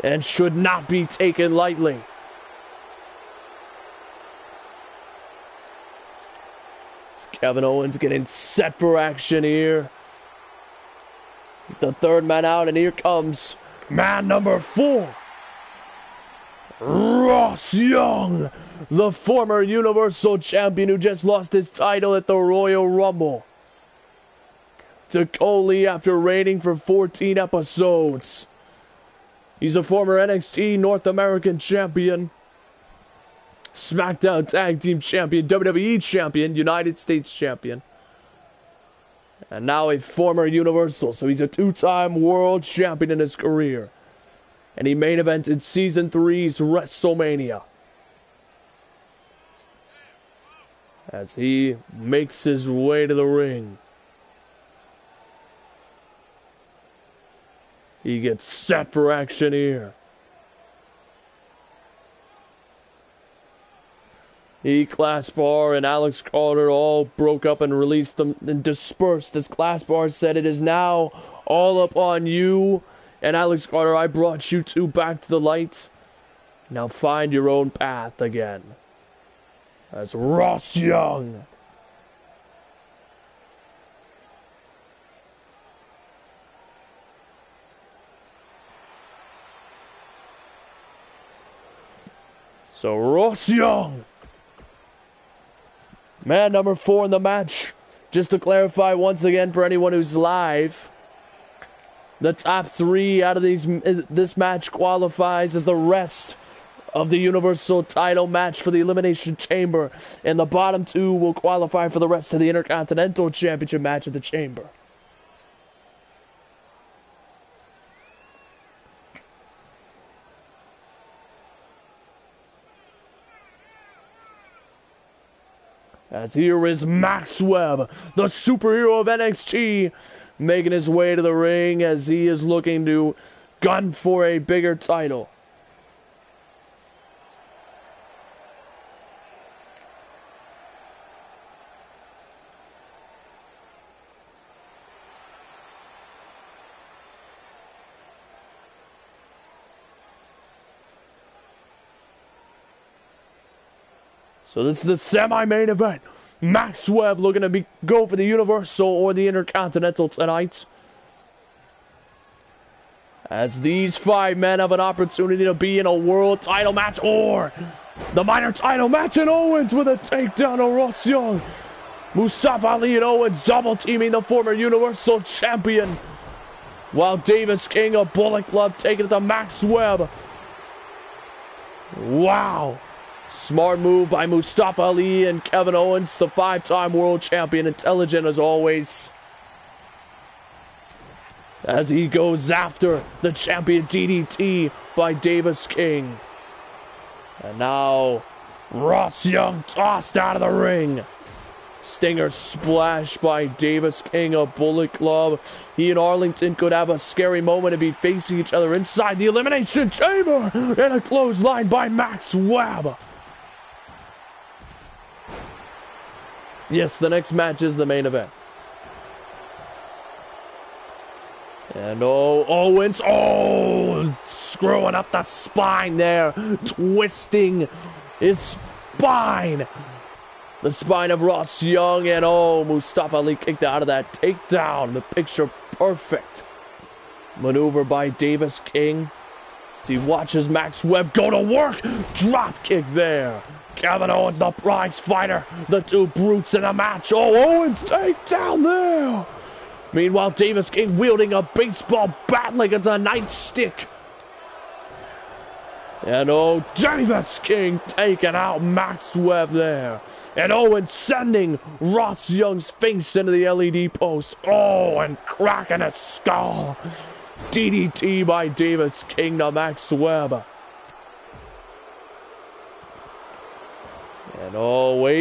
and should not be taken lightly. Kevin Owens getting set for action here. He's the third man out, and here comes man number 4. Ross Young, the former Universal Champion who just lost his title at the Royal Rumble to Cole after reigning for 14 episodes. He's a former NXT North American Champion, SmackDown Tag Team Champion, WWE Champion, United States Champion, and now a former Universal. So he's a 2-time World Champion in his career. And he main evented Season 3's WrestleMania, as he makes his way to the ring. He gets set for action here. Class Bar and Alex Carter all broke up and released them and dispersed, as Class Bar said, "It is now all up on you. And Alex Carter, I brought you two back to the light. Now find your own path again." As Ross Young Ross Young, man number 4 in the match. Just to clarify once again for anyone who's live, the top 3 out of this match qualifies as the rest of the Universal title match for the Elimination Chamber, and the bottom 2 will qualify for the rest of the Intercontinental Championship match at the Chamber. As here is Max Webb, the superhero of NXT, making his way to the ring as he is looking to gun for a bigger title. So this is the semi-main event. Max Webb looking to go for the Universal or the Intercontinental tonight, as these 5 men have an opportunity to be in a world title match or The minor title match, and Owens with a takedown of Ross Young. Mustafa Ali and Owens double teaming the former Universal Champion, while Davis King of Bullet Club taking it to Max Webb. Wow. Smart move by Mustafa Ali and Kevin Owens, the 5-time world champion, intelligent as always, as he goes after the champion DDT by Davis King. And now Ross Young tossed out of the ring. Stinger splash by Davis King of Bullet Club. He and Arlington could have a scary moment and be facing each other inside the Elimination Chamber. And a clothesline by Max Webb. Yes, the next match is the main event. And Owens, screwing up the spine there, twisting his spine. The spine of Ross Young, and Mustafa Ali kicked out of that takedown. The picture perfect maneuver by Davis King as he watches Max Webb go to work. Drop kick there. Kevin Owens, the prize fighter, the two brutes in the match. Owens takedown there. Meanwhile, Davis King wielding a baseball bat like it's a nightstick. And Davis King taking out Max Webb there. And Owens sending Ross Young's face into the LED post. And cracking his skull. DDT by Davis King to Max Webb. And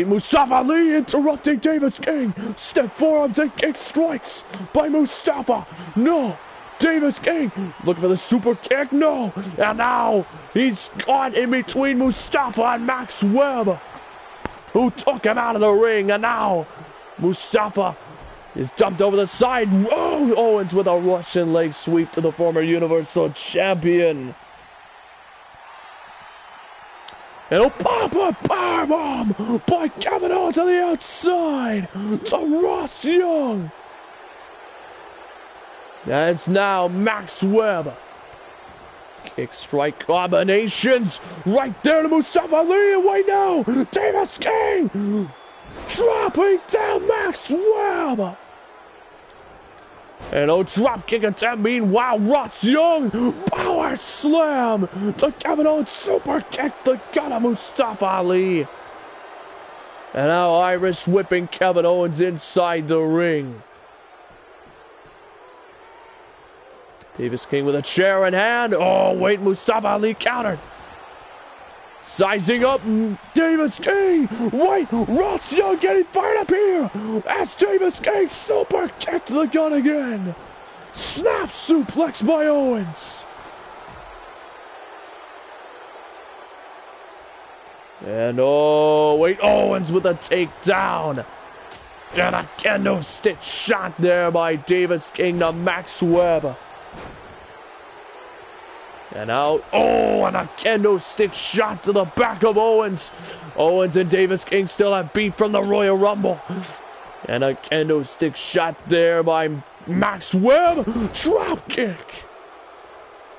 Mustafa Ali interrupting Davis King. Step forearms and kick strikes by Mustafa. No. Davis King looking for the super kick. No. And now he's caught in between Mustafa and Max Webb, who took him out of the ring. And now Mustafa is dumped over the side. Owens with a Russian leg sweep to the former Universal Champion. And pop-up powerbomb by Kevin Owens to the outside to Ross Young. That's now Max Webb. Kick strike combinations right there to Mustafa Ali. And wait now, Davis King dropping down Max Webb. And drop kick attempt. Meanwhile, Ross Young power slam to Kevin Owens, super kick the gut of Mustafa Ali. And now Irish whipping Kevin Owens inside the ring. Davis King with a chair in hand. Mustafa Ali countered. Sizing up Davis King. Ross Young getting fired up here as Davis King super kick to the gun again. Snap suplex by Owens. And Owens with a takedown. And a kendo stick shot there by Davis King to Max Webb. And now, and a kendo stick shot to the back of Owens. Owens and Davis King still have beef from the Royal Rumble. And a kendo stick shot there by Max Webb. Drop kick.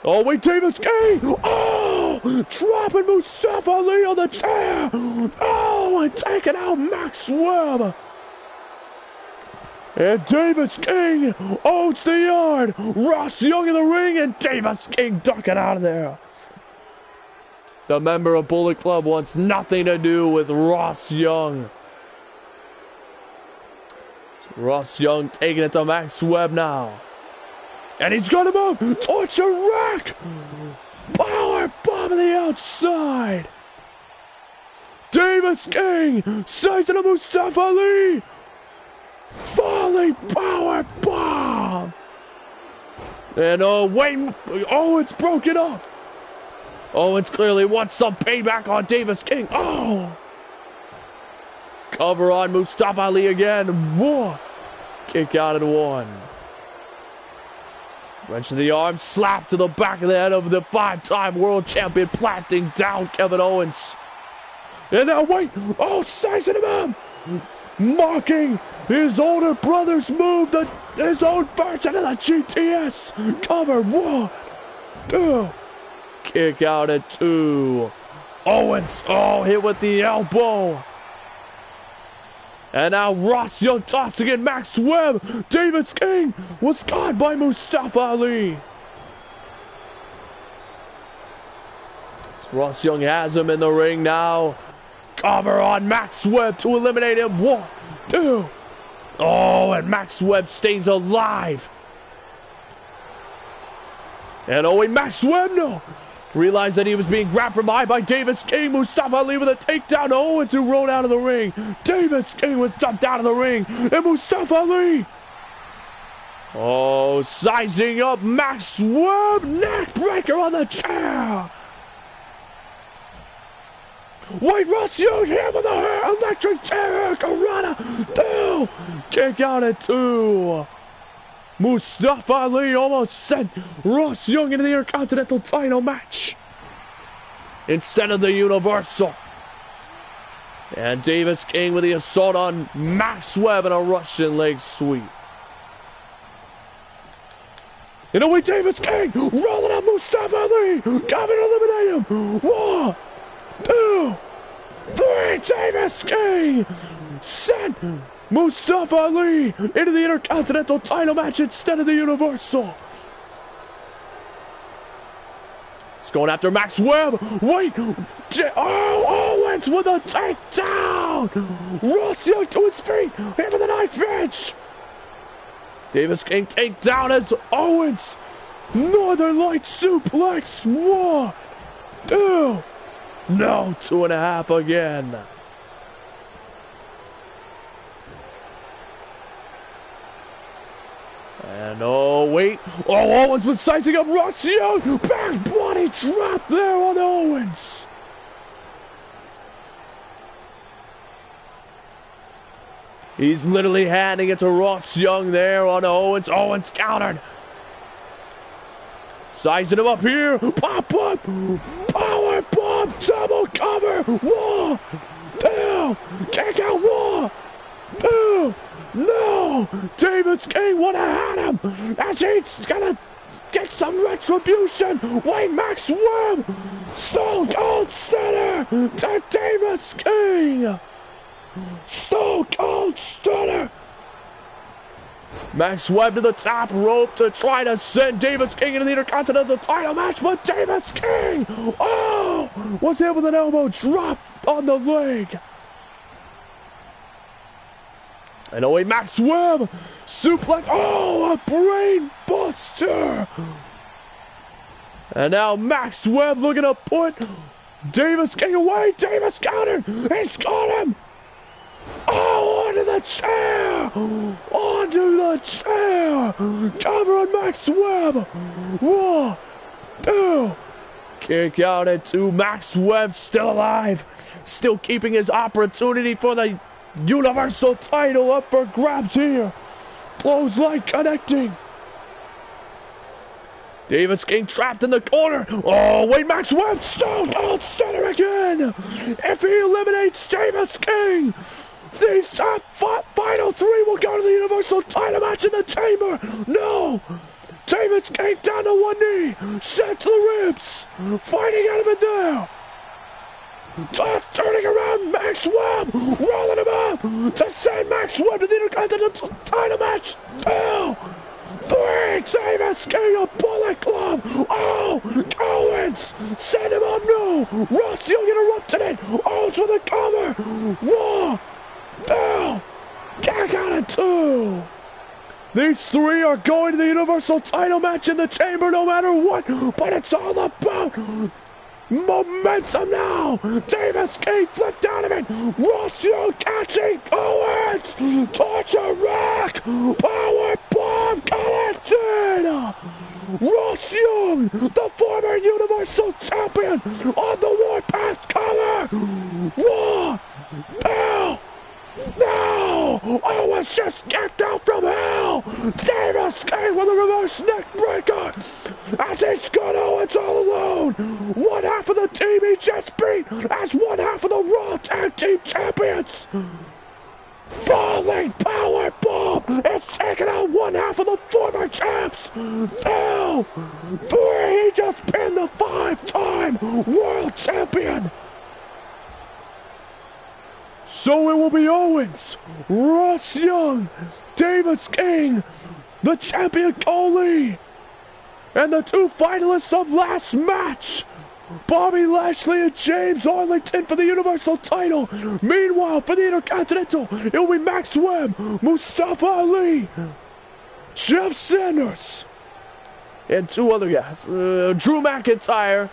Davis King. Dropping Mustafa Ali on the chair. And taking out Max Webb. And Davis King owns the yard. Ross Young in the ring, and Davis King ducking out of there. The member of Bullet Club wants nothing to do with Ross Young. So Ross Young taking it to Max Webb now. And he's got him up. Torture rack. Power bomb on the outside. Davis King sizing up Mustafa Ali. Falling power bomb. And Owens broken up. Owens clearly wants some payback on Davis King. Cover on Mustafa Ali again. One. Kick out at one. Wrench to the arm, slap to the back of the head of the 5-time world champion, planting down Kevin Owens. And now sizing him up. Mocking his older brother's move, his own version of the GTS. Cover 1, 2. Kick out at 2. Owens, oh, hit with the elbow. And now Ross Young tossing in Max Webb. Davis King was caught by Mustafa Ali. Ross Young has him in the ring now. Cover on Max Webb to eliminate him. 1, 2. Oh, and Max Webb stays alive. And oh, wait, Max Webb, no. Realized that he was being grabbed from behind by Davis King. Mustafa Ali with a takedown. Owens who rolled out of the ring. Davis King was dumped out of the ring. And Mustafa Ali. Oh, sizing up Max Webb. Neck breaker on the chair. Wait, Ross Young here with a electric chair. Corona. 2. Kick out at 2. Mustafa Ali almost sent Ross Young into the Intercontinental title match instead of the Universal. And Davis King with the assault on Max Webb and a Russian leg sweep. And away Davis King rolling up Mustafa Ali. Coming to eliminate him. 1, 2, 3. Davis King sent Mustafa Ali into the Intercontinental title match instead of the Universal. It's going after Max Webb. Wait. Owens with a takedown. Ross Young to his feet. Hit with a knife edge. Davis King takedown as Owens. Northern Light suplex. 1, 2. No, 2.5 again. And oh, wait. Oh, Owens was sizing up Ross Young. Back body drop there on Owens. He's literally handing it to Ross Young there on Owens. Owens countered. Sizing him up here. Pop up. Power bomb. Double cover. 1, 2. Kick out. 1, 2. No! Davis King would have had him as he's gonna get some retribution. Wait, Max Webb! Stone Cold Stunner to Davis King! Stone Cold Stunner! Max Webb to the top rope to try to send Davis King into the Intercontinental title match, but Davis King, was hit with an elbow drop on the leg. And oh wait, Max Webb, suplex, a brain buster. And now Max Webb looking to put Davis King away. Davis countered, he's got him. Onto the chair, onto the chair. Cover on Max Webb. 1, 2. Kick out at 2. Max Webb still alive, still keeping his opportunity for the Universal title up for grabs here. Clothesline connecting. Davis King trapped in the corner. Oh, wait, Max Webb, Stone Cold Stunner again. If he eliminates Davis King, the final 3 will go to the Universal title match in the chamber. No. Davis King down to 1 knee. Set to the ribs. Fighting out of it there. Turning around, Max Webb, rolling him up to send Max Webb to the Intercontinental title match. 2, 3, Davis King, a Bullet Club. Owens, send him up, no. Ross Young interrupted it. Owens with a cover. 1, 2, kick out at 2. These 3 are going to the Universal title match in the chamber no matter what, but it's all about momentum now. Davis King flipped out of it. Ross Young catching Owens. Torture rack. Power bomb connected. Ross Young, the former Universal Champion, on the Warpath cover. 1, 2. No! Owens just kicked out from hell! Davis King with a reverse neck breaker! As he's got Owens all alone! 1 half of the team he just beat as 1 half of the Raw Tag Team Champions! Falling power bomb is taking out 1 half of the former champs! 2, 3, he just pinned the 5-time world champion! So it will be Owens, Ross Young, Davis King, the champion Cole, and the two finalists of last match, Bobby Lashley and James Arlington for the Universal title. Meanwhile, for the Intercontinental, it will be Max Webb, Mustafa Ali, Jeff Sanders, and two other guys. Drew McIntyre,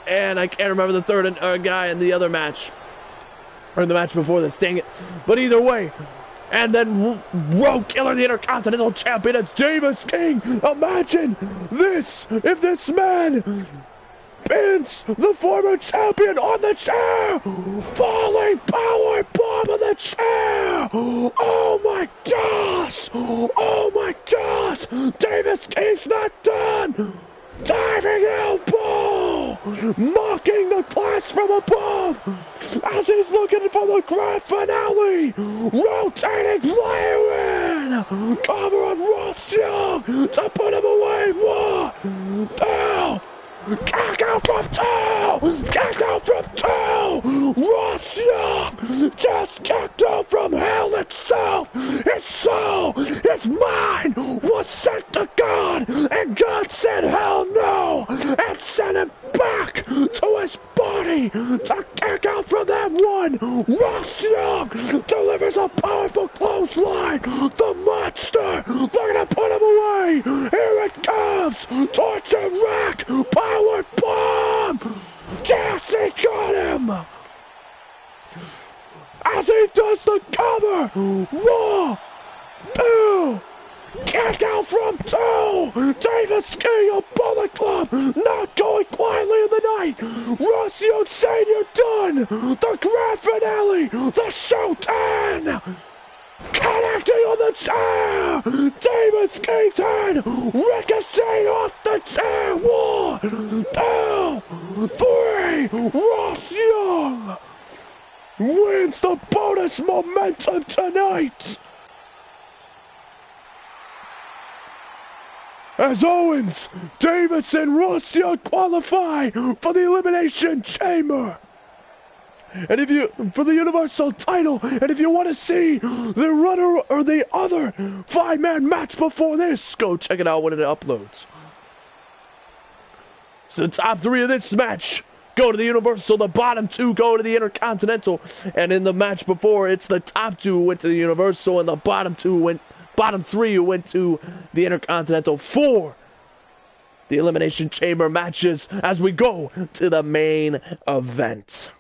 and I can't remember the third guy in the other match. Or in the match before this, dang it. But either way. And then Road Killer, the Intercontinental Champion, it's Davis King. Imagine this, if this man pins the former champion on the chair. Falling power bomb on the chair. Oh my gosh. Oh my gosh. Davis King's not done. Diving elbow. Mocking the glass from above. As he's looking for the grand finale. Rotating layer in. Cover on Ross Young to put him away. 1, 2. Kick out from 2! Kick out from 2! Ross Young just kicked out from hell itself! His soul, his mind was sent to God, and God said hell no! And sent him back to his body to kick out from that one! Ross Young delivers a powerful clothesline! The monster! They're gonna put him away! Here it comes! Torture rack! Power bomb! Yes, he got him! As he does the cover! 1, 2! Kick out from 2! Davis King, a Bullet Club! Not going quietly in the night! Ross Young saying you're done! The grand finale! The showdown! Connecting on the chair! Davis King's head ricocheting off the chair! 1, 2, 3! Ross Young wins the bonus momentum tonight! As Owens, Davis, and Ross Young qualify for the Elimination Chamber! And if you, for the Universal title, and if you want to see the runner or the other 5-man match before this, go check it out when it uploads. So the top 3 of this match go to the Universal, the bottom 2 go to the Intercontinental, and in the match before, it's the top 2 who went to the Universal, and the bottom 3 who went to the Intercontinental for the Elimination Chamber matches as we go to the main event.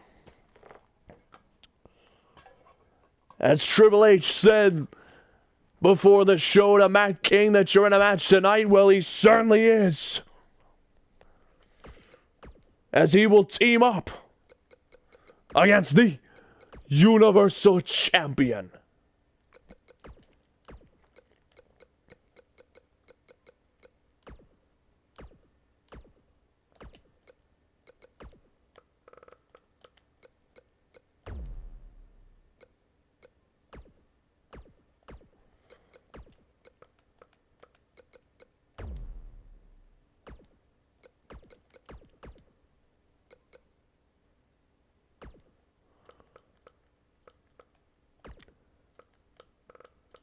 As Triple H said before the show to Matt King that you're in a match tonight, well, he certainly is. As he will team up against the Universal Champion.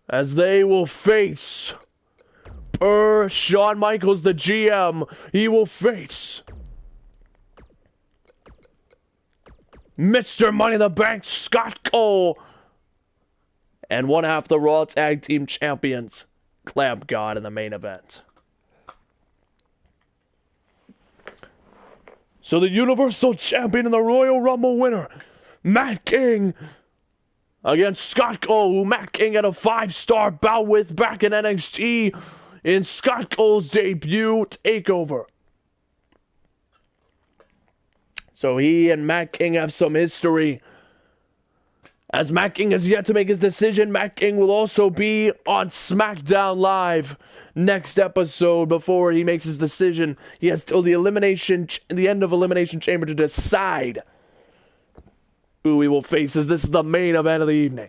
As they will face, per Shawn Michaels, the GM, he will face Mr. Money in the Bank, Scott Cole, and one half the Raw Tag Team Champions, Clamp God, in the main event. So the Universal Champion and the Royal Rumble winner, Matt King, against Scott Cole, who Matt King had a 5-star bout with back in NXT in Scott Cole's debut takeover. So he and Matt King have some history. As Matt King has yet to make his decision, Matt King will also be on SmackDown Live next episode before he makes his decision. He has till the end of Elimination Chamber to decide who he will face, as this is the main event of the evening.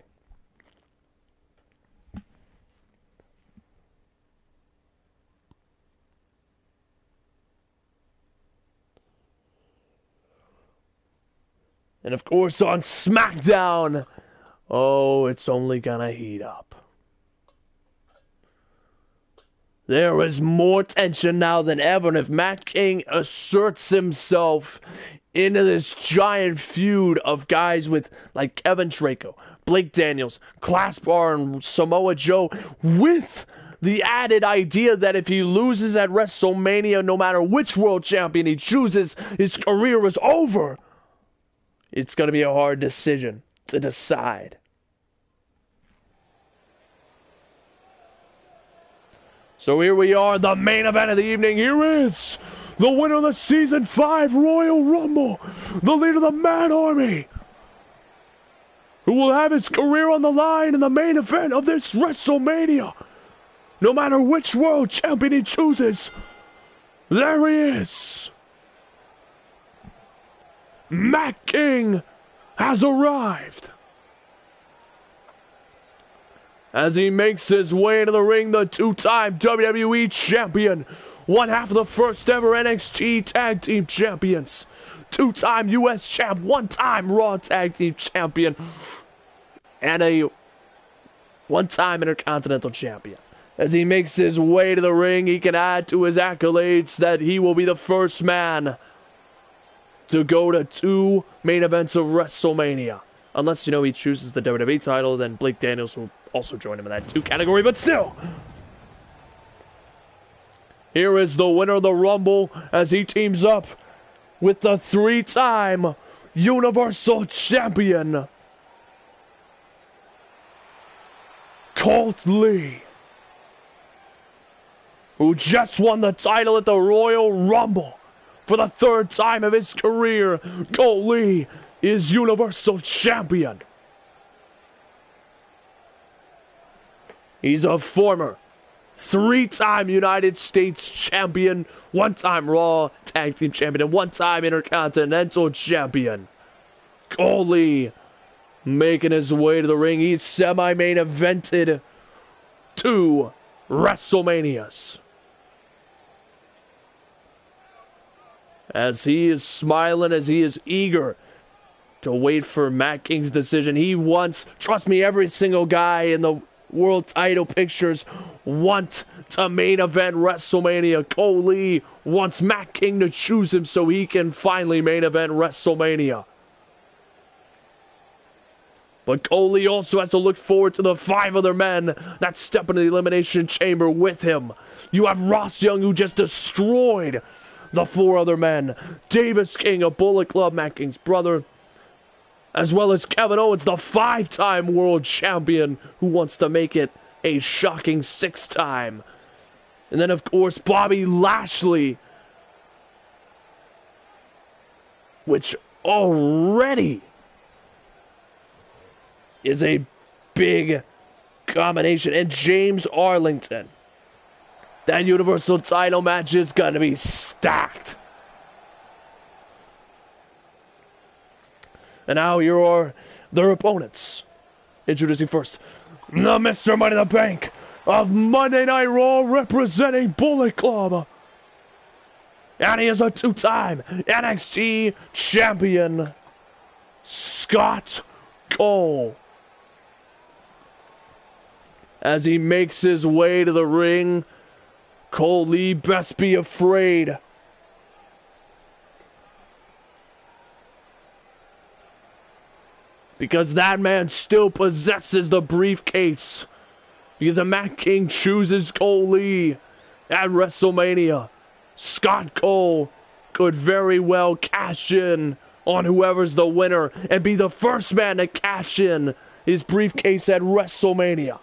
And of course on SmackDown Oh, it's only gonna heat up. There is more tension now than ever, and if Matt King asserts himself into this giant feud of guys with like Kevin Draco, Blake Daniels, Claspar, and Samoa Joe, with the added idea that if he loses at WrestleMania, no matter which world champion he chooses, his career is over. It's going to be a hard decision to decide. So here we are, the main event of the evening. Here is the winner of the Season 5 Royal Rumble, the leader of the Man Army, who will have his career on the line in the main event of this WrestleMania. No matter which world champion he chooses, there he is. Matt King has arrived. As he makes his way into the ring, the two-time WWE champion, one half of the first ever NXT Tag Team Champions, two-time US champ, one-time Raw Tag Team Champion, and a one-time Intercontinental Champion. As he makes his way to the ring, he can add to his accolades that he will be the first man to go to 2 main events of WrestleMania. Unless, he chooses the WWE title, then Blake Daniels will also join him in that 2 category, but still. Here is the winner of the Rumble as he teams up with the 3-time Universal Champion, Colt Lee, who just won the title at the Royal Rumble for the 3rd time of his career. Colt Lee is Universal Champion. He's a former 3-time United States Champion, 1-time Raw Tag Team Champion, and 1-time Intercontinental Champion. Colt Lee making his way to the ring. He's semi-main evented 2 WrestleManias. As he is smiling, as he is eager to wait for Matt King's decision. He wants, trust me, every single guy in the world title pictures want to main event WrestleMania. Colt Lee wants Matt King to choose him so he can finally main event WrestleMania. But Colt Lee also has to look forward to the 5 other men that step into the Elimination Chamber with him. You have Ross Young, who just destroyed the 4 other men. Davis King, a Bullet Club, Matt King's brother, as well as Kevin Owens, the 5-time world champion, who wants to make it a shocking 6th time. And then, of course, Bobby Lashley, which already is a big combination. And James Arlington. That Universal title match is going to be stacked. And now here are their opponents. Introducing first, the Mr. Money in the Bank of Monday Night Raw, representing Bullet Club. And he is a 2-time NXT champion, Scott Cole. As he makes his way to the ring, Colt Lee best be afraid. Because that man still possesses the briefcase. Because if Matt King chooses Colt Lee at WrestleMania, Scott Cole could very well cash in on whoever's the winner and be the first man to cash in his briefcase at WrestleMania.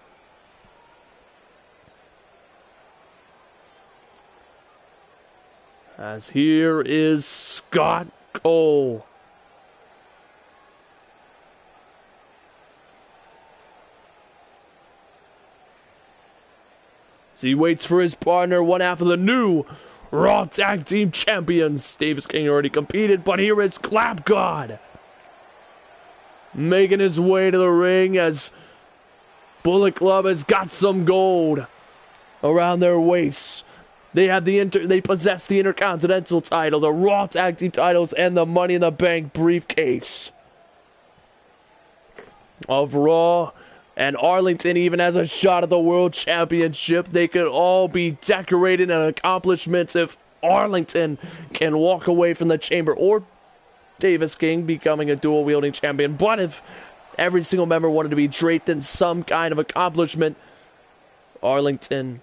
As here is Scott Cole. As he waits for his partner, one half of the new Raw Tag Team Champions. Davis King already competed, but here is Clap God, making his way to the ring as Bullet Club has got some gold around their waists. They have they possess the Intercontinental title, the Raw Tag Team titles, and the Money in the Bank briefcase. of Raw. And Arlington even has a shot at the World Championship. They could all be decorated and accomplishments if Arlington can walk away from the chamber, or Davis King becoming a dual-wielding champion. But if every single member wanted to be draped in some kind of accomplishment, Arlington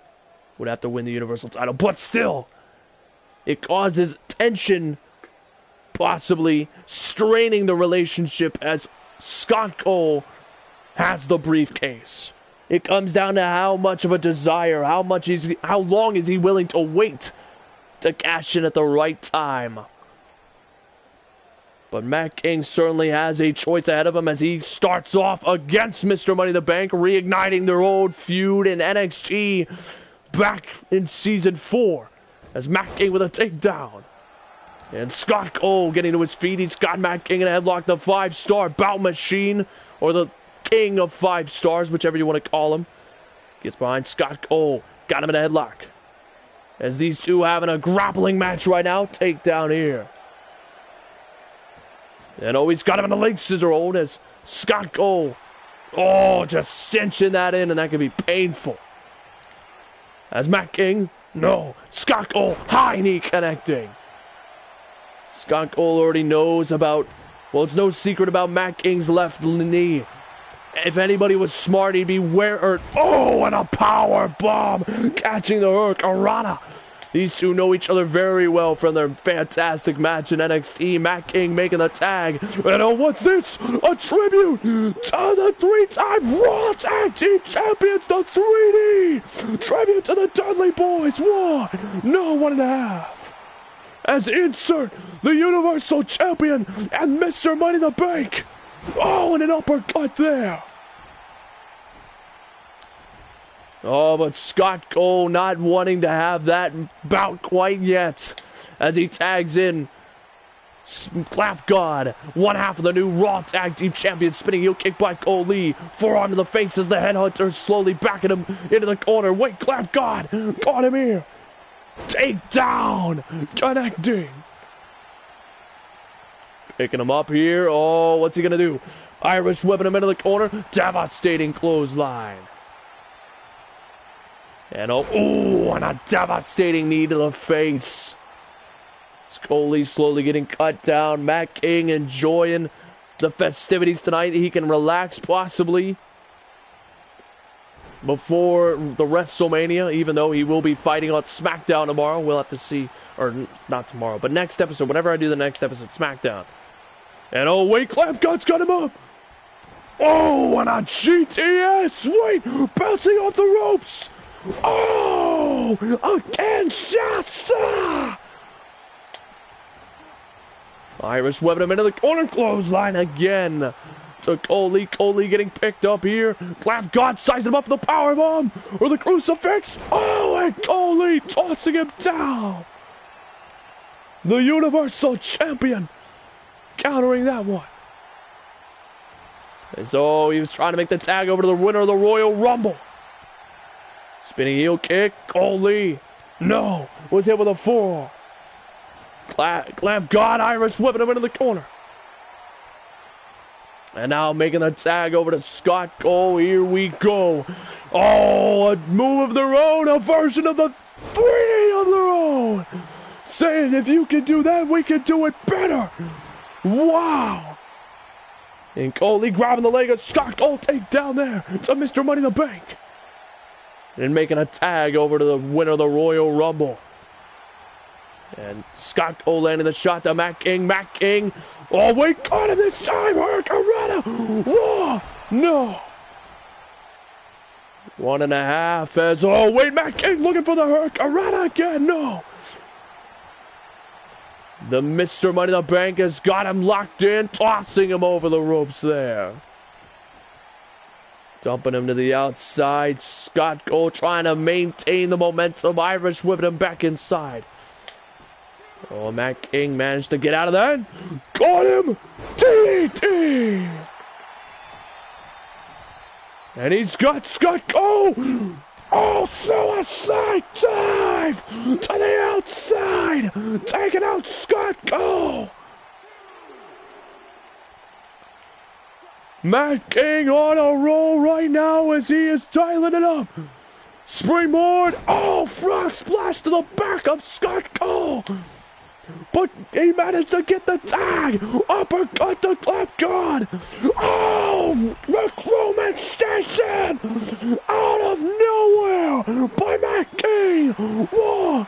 would have to win the Universal title. But still, it causes tension, possibly straining the relationship, as Scott Cole has the briefcase. It comes down to how much of a desire, how long is he willing to wait to cash in at the right time. But Matt King certainly has a choice ahead of him as he starts off against Mr. Money in the Bank, reigniting their old feud in NXT back in Season 4. As Matt King with a takedown. And Scott Cole getting to his feet. He's got Matt King in a headlock, the 5-star bout machine, or the king of 5 stars, whichever you want to call him. Gets behind Scott Cole. Got him in a headlock. As these two having a grappling match right now. Takedown here. And he's got him in a leg scissor hold as Scott Cole, just cinching that in, and that could be painful. As Matt King, Scott Cole, high knee connecting. Scott Cole already knows about, it's no secret about Matt King's left knee. If anybody was smart, he'd be and a power bomb, catching the Hurricanrana. These two know each other very well from their fantastic match in NXT. Matt King making the tag. And what's this? A tribute to the 3-time Raw Tag Team Champions, the 3D. Tribute to the Dudley Boys. 1.5. As insert the Universal Champion and Mr. Money in the Bank. And an uppercut there. But Scott Cole not wanting to have that bout quite yet, as he tags in Clap God, one half of the new Raw Tag Team Champion, spinning heel kick by Cole Lee, forearm to the face as the headhunter slowly backing him into the corner. Wait, Clap God, got him here. Take down, connecting. Picking him up here. What's he gonna do? Irish whipping him into the corner, devastating clothesline. And and a devastating knee to the face. Scully slowly getting cut down. Matt King enjoying the festivities tonight. He can relax possibly before the WrestleMania, even though he will be fighting on SmackDown tomorrow. We'll have to see, or not tomorrow, but next episode, whenever I do the next episode, SmackDown. And wait, Clamp God's got him up. And a GTS, wait, bouncing off the ropes. A Kinshasa! Irish whipping him into the corner, clothesline again. To Coley. Coley getting picked up here. Clap God sizing him up for the powerbomb or the crucifix. And Coley tossing him down. The Universal Champion countering that one. And so he was trying to make the tag over to the winner of the Royal Rumble. Spinning heel kick. Coley. Was hit with a forearm. Clamp God, Irish whipping him into the corner. And now making the tag over to Scott Cole. Here we go. A move of their own. A version of the 3D of their own. Saying if you can do that, we can do it better. Wow. And Coley grabbing the leg of Scott Cole. Take down there to Mr. Money in the Bank. And making a tag over to the winner of the Royal Rumble. And Scott Cole landing the shot to Matt King. Matt King. Wait, got him this time. Hurricanrana. No. 1.5 as, wait, Matt King looking for the Hurricanrana again. No. The Mr. Money in the Bank has got him locked in, tossing him over the ropes there. Dumping him to the outside. Scott Cole trying to maintain the momentum. Irish whipping him back inside. Matt King managed to get out of that. Got him! DDT! And he's got Scott Cole! Suicide dive! To the outside! Taking out Scott Cole! Matt King on a roll right now as he is dialing it up. Springboard. Oh, frog splash to the back of Scott Cole. But he managed to get the tag. Uppercut to Clap God. Oh, Rick Roman Station out of nowhere by Matt King. 1,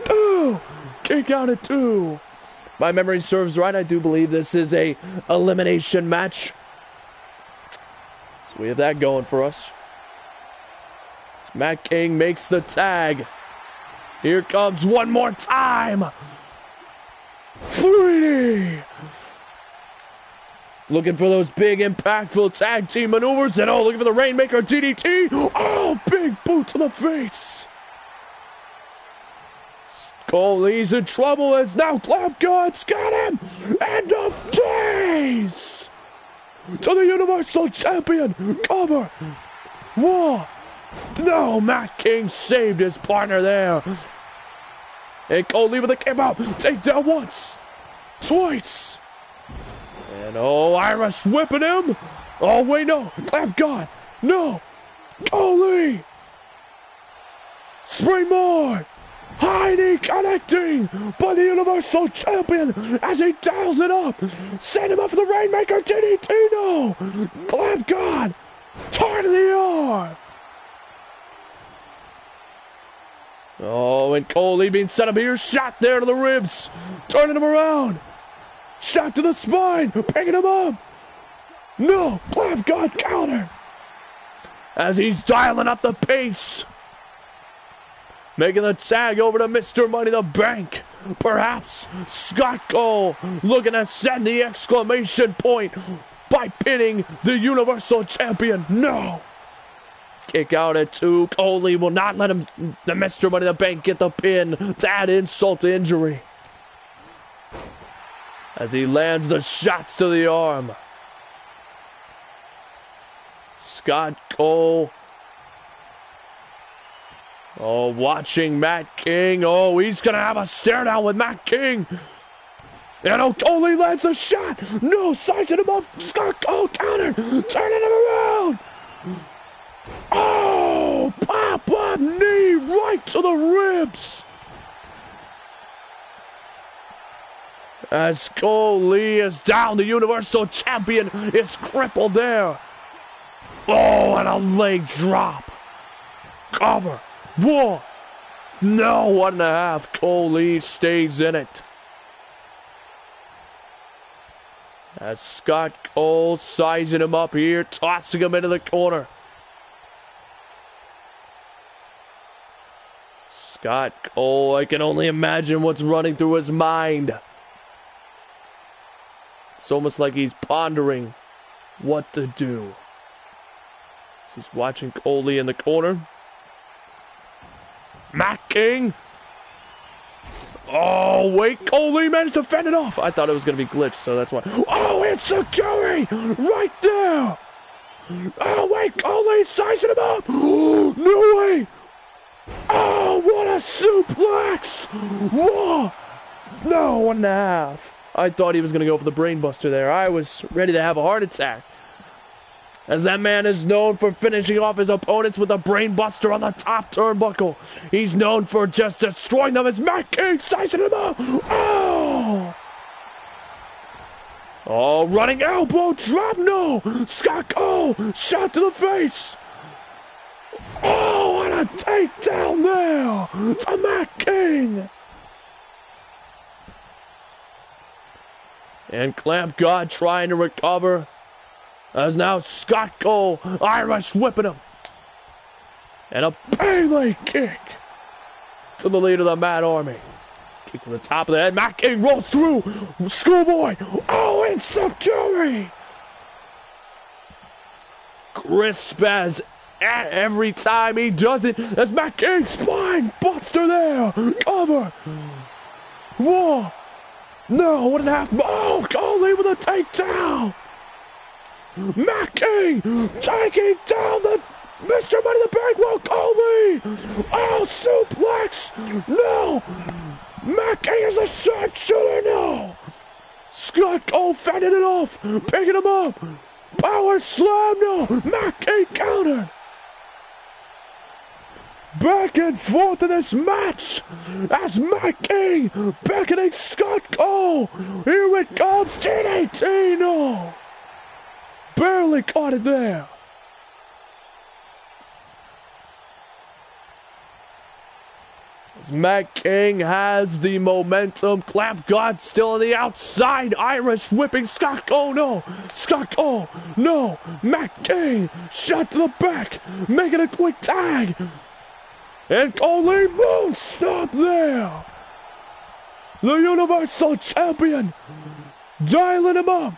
2. Kick out at 2. My memory serves right. I do believe this is a elimination match. So we have that going for us. As Matt King makes the tag. Here comes one more time. 3D. Looking for those big impactful tag team maneuvers. And oh, looking for the Rainmaker DDT. Oh, big boot to the face. Cole's in trouble as now Clap God's got him. End of days. To the Universal Champion. Cover. 1. No, Matt King saved his partner there. And Cole with a kick out. Take down once. Twice. And oh, Irish whipping him. Oh, wait, no. Clap God. No. Cole. Springboard. High knee connecting by the Universal Champion as he dials it up. Send him up for the Rainmaker DDT. No. Clap God. Tie to the arm. Oh, and Cole being set up here. Shot there to the ribs. Turning him around. Shot to the spine. Picking him up. No. Clap God counter. As he's dialing up the pace. Making the tag over to Mr. Money in the Bank. Perhaps Scott Cole looking to send the exclamation point by pinning the Universal Champion. No. Kick out at 2. Cole will not let him, the Mr. Money in the Bank, get the pin to add insult to injury. As he lands the shots to the arm. Scott Cole. Oh, watching Matt King. Oh, he's going to have a stare down with Matt King. And oh, Cole lands a shot. No, sizing him up. Scott Cole counter. Turning him around. Oh, pop-up knee right to the ribs. As Cole is down, the Universal Champion is crippled there. Oh, and a leg drop. Cover. 1. No, 1.5. Cole stays in it. As Scott Cole sizing him up here, tossing him into the corner. Scott Cole, I can only imagine what's running through his mind. It's almost like he's pondering what to do. He's watching Cole in the corner. Matt King. Oh, wait. Cole managed to fend it off. I thought it was going to be glitched, so that's why. Oh, it's Sakuri right there. Oh, wait. Cole sizing him up. No way. Oh, what a suplex. Whoa. No, 1.5. I thought he was going to go for the brainbuster there. I was ready to have a heart attack. As that man is known for finishing off his opponents with a brainbuster on the top turnbuckle. He's known for just destroying them as Matt King sizing him up. Oh! Oh, running elbow drop. No! Scott Cole, shot to the face. Oh, and a takedown there to Matt King. And Clamp God trying to recover. As now Scott Cole, Irish whipping him. And a Pele kick to the lead of the Mad Army. Kick to the top of the head. Matt King rolls through. Schoolboy. Oh, insecurity. Crisp as every time he does it. As Matt King spine buster there. Cover. Whoa. No, 1.5. Oh, Cole with a takedown. Matt King taking down the Mr. Money in the Bank. Well, Cole. Oh, suplex. No. Matt King is a sharpshooter. No. Scott Cole fending it off. Picking him up. Power slam, no! Mac King countered! Back and forth in this match as Mac King beckoning Scott Cole. Here it comes, DDT, no! Barely caught it there. As Mac King has the momentum. Clap God still on the outside. Irish whipping Scott Cole, no! Scott Cole, no! Mac King, shot to the back, making a quick tag. And Cole moon stop there. The Universal Champion dialing him up.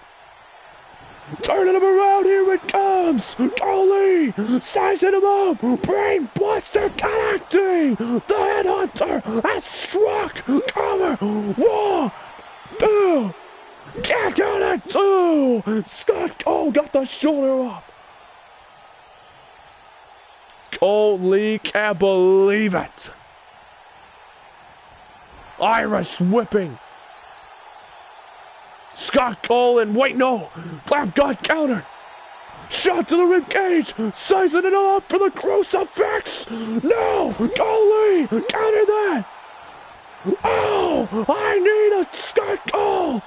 Turning him around, here it comes! Cole sizing him up! Brain Buster connecting! The Headhunter has struck! Cover! 1, 2! Kick out at 2! Scott Cole got the shoulder up! Cole can't believe it! Irish whipping! Scott Cole and wait, no! Clap God counter! Shot to the rib cage! Sizing it up for the crucifix! No! Cole counter that! Oh! I need a Scott Cole!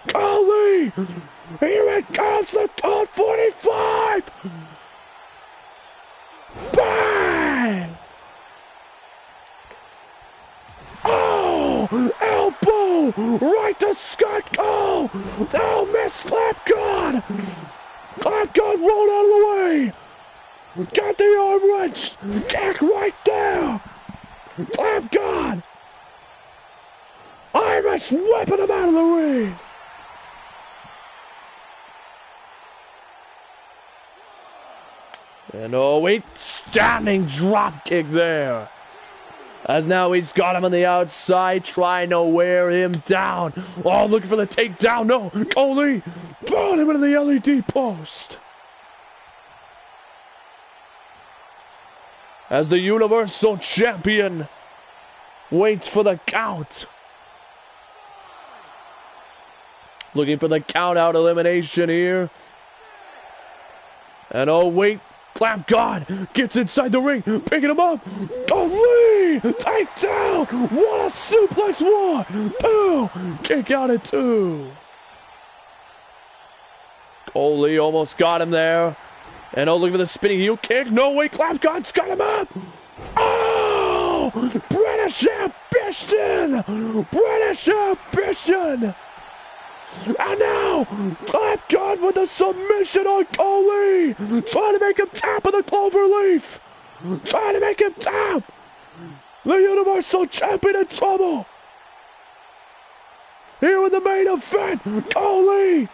Cole! Here it comes, the code 45! Bang! Oh! Elbow! Right to Scott Cole! Oh, miss Clap God! Clap God rolled out of the way! Got the arm wrenched! Kick right there! Clap God! Irish whipping him out of the ring! And oh wait, standing drop kick there. As now he's got him on the outside, trying to wear him down. Oh, looking for the takedown. No, Cole throwing him into the LED post. As the Universal Champion waits for the count. Looking for the count out elimination here. And oh wait, Clap God gets inside the ring, picking him up. Lee, take down. What a suplex! 1, 2, kick out at 2. Cole almost got him there. And oh, look for the spinning heel kick. No way, Clap God's got him up. Oh, British ambition! British ambition! And now, Clap God with a submission on Cole. Trying to make him tap on the clover leaf. Trying to make him tap. The Universal Champion in trouble. Here in the main event, Cole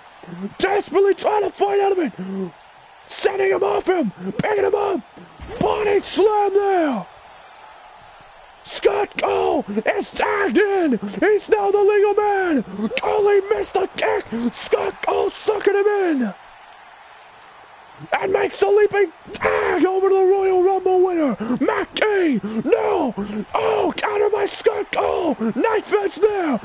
desperately trying to fight out of it. Setting him off him, picking him up. Body slam there. Scott Cole is tagged in. He's now the legal man. Cole missed the kick. Scott Cole sucking him in. And makes the leaping tag over to the Royal Rumble winner, Mac King. No. Oh, counter by Scott Cole. Knife edge there.